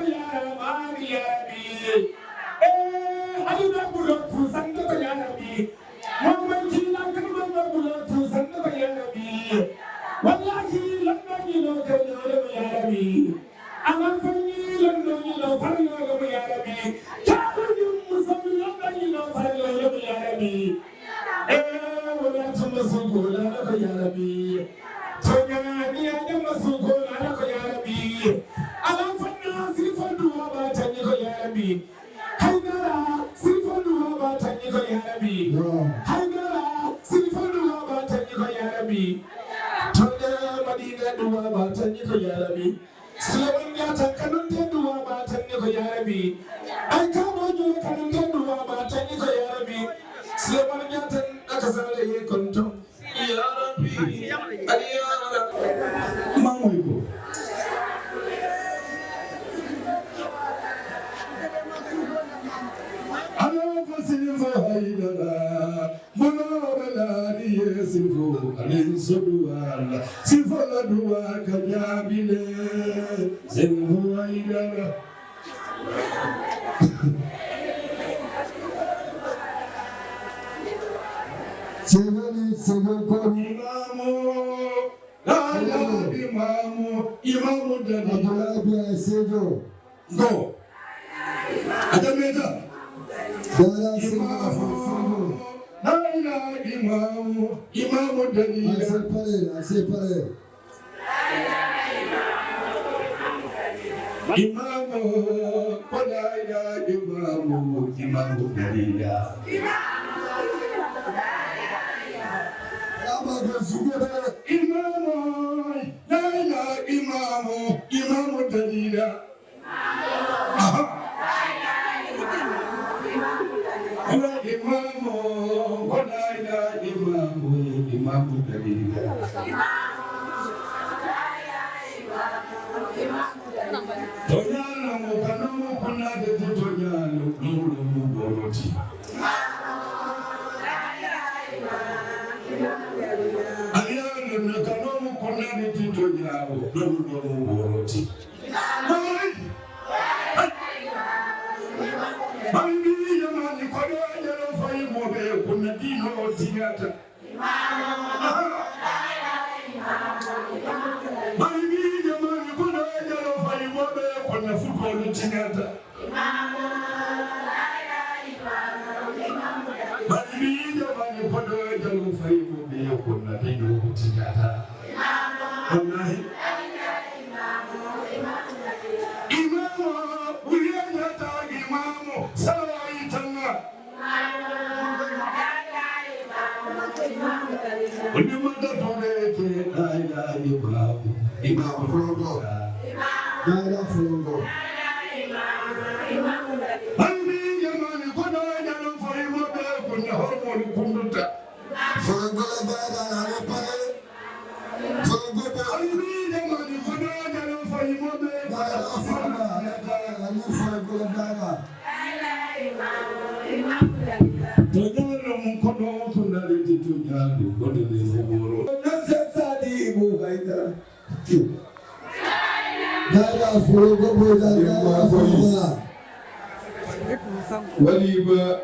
Waliba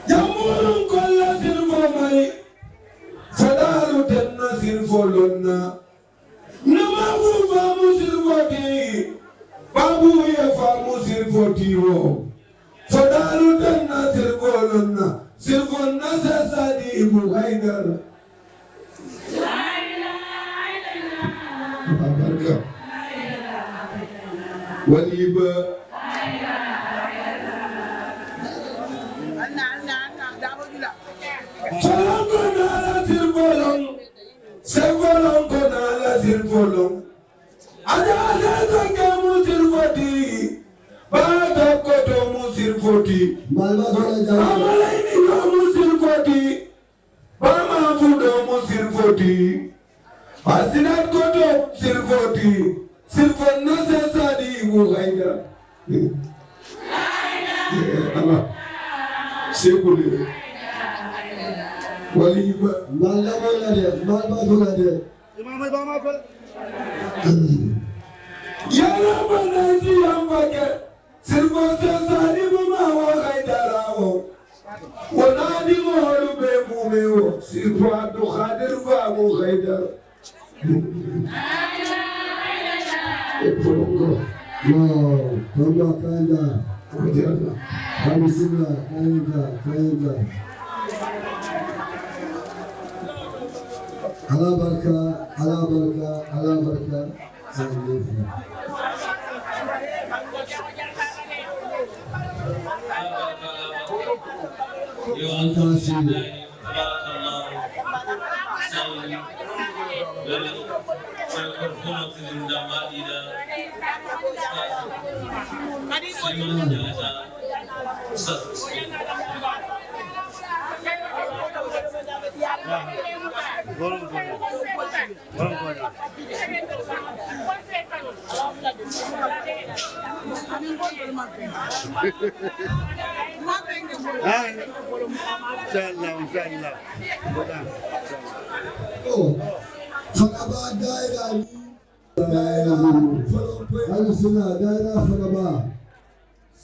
Jamurun kolla sirfo mai Sadaru tenna sirfo lonna Namagu famu sirfo di Babu ya famu sirfo tiwo Sadaru tenna sirfo lonna Sirfo nasa sadi Ibu Haidar Barka Waliba Sirvolong konala sirvolong Ada kangamu sirvoti Bata koto mu sirvoti Amala ini mu sirvoti Bama fudo mu sirvoti Asinat koto sirvoti Sirvon nasa sadi Ibu Haidar Allah Sekuli Waliba Malama lade Malama lade Imam Ibama fa Ya Rabbana ji ambake Sirvo sasani Mama wa Haidarawo Wanadi mo be mumewo Sirvo Abdul Khadir fa Abu Haidar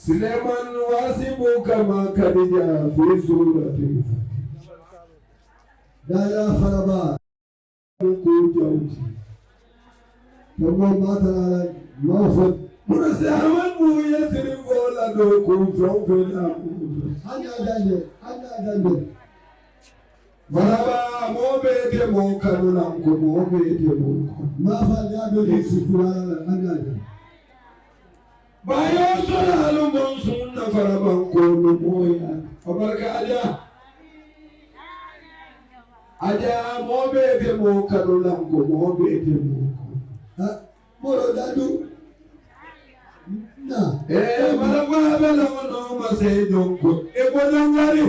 Suleiman wasibu kama Khadija fi suratil Daira Faraba Kujauti Tomo Matala Mawfat Murasaman Buya Siribola do Kufrofena Anya Dande Faraba Mobe de Monkanuna Mobe de Monko Mafa Yado de Sukura Anya Bayo Sura Lumon Sunna Faraba Kono Moya Obarka Aja mobe de mo karulango mobe de mo. Ha, moro dadu. Na. Malama bela no mase jongo. Bodongari.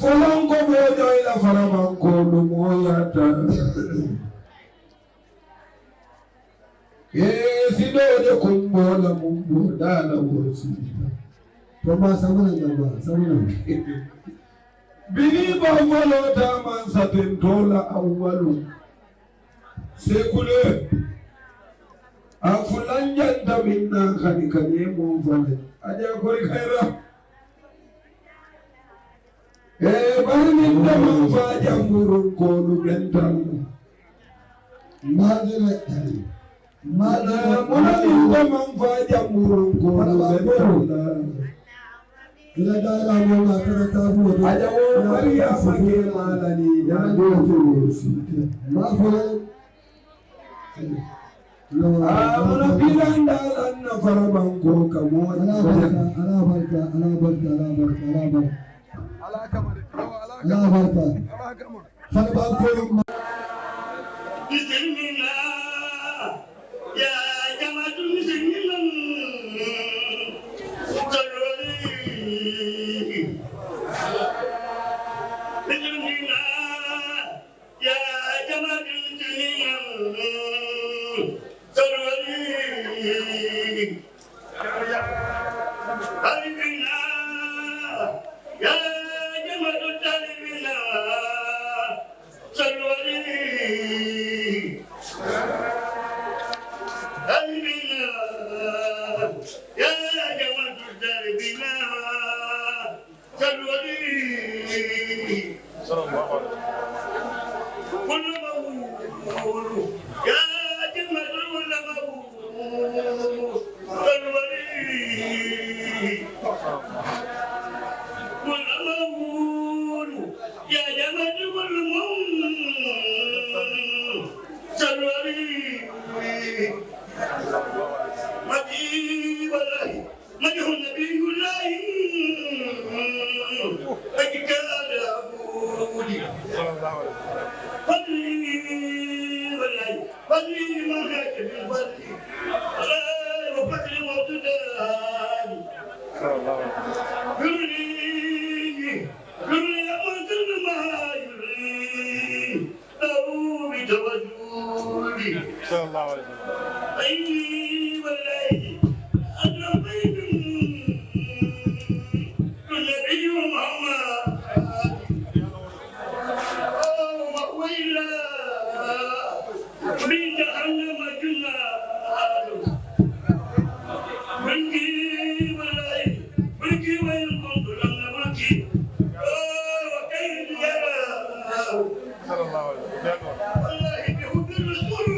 Folongo bojo ila farabango no moyata. Sido de kumbo la mumbo dala wosi. Toma samana. Bini bawalo daman satentola awwalu. Sekule. Afulanja minna khanikane mo vale. Aja kori khaira. Barminda manfaja murun kolu bental. Mana minda manfaja murun kolu bental. Ila daira mola karata bu aja wo mariya fage malani da doto sita ma fara muna pilanda lanna faraban ko kamo ala barka faraban ko bismillah ya jama'atul muslimin صلى الله عليه وسلم والله بحب الرسول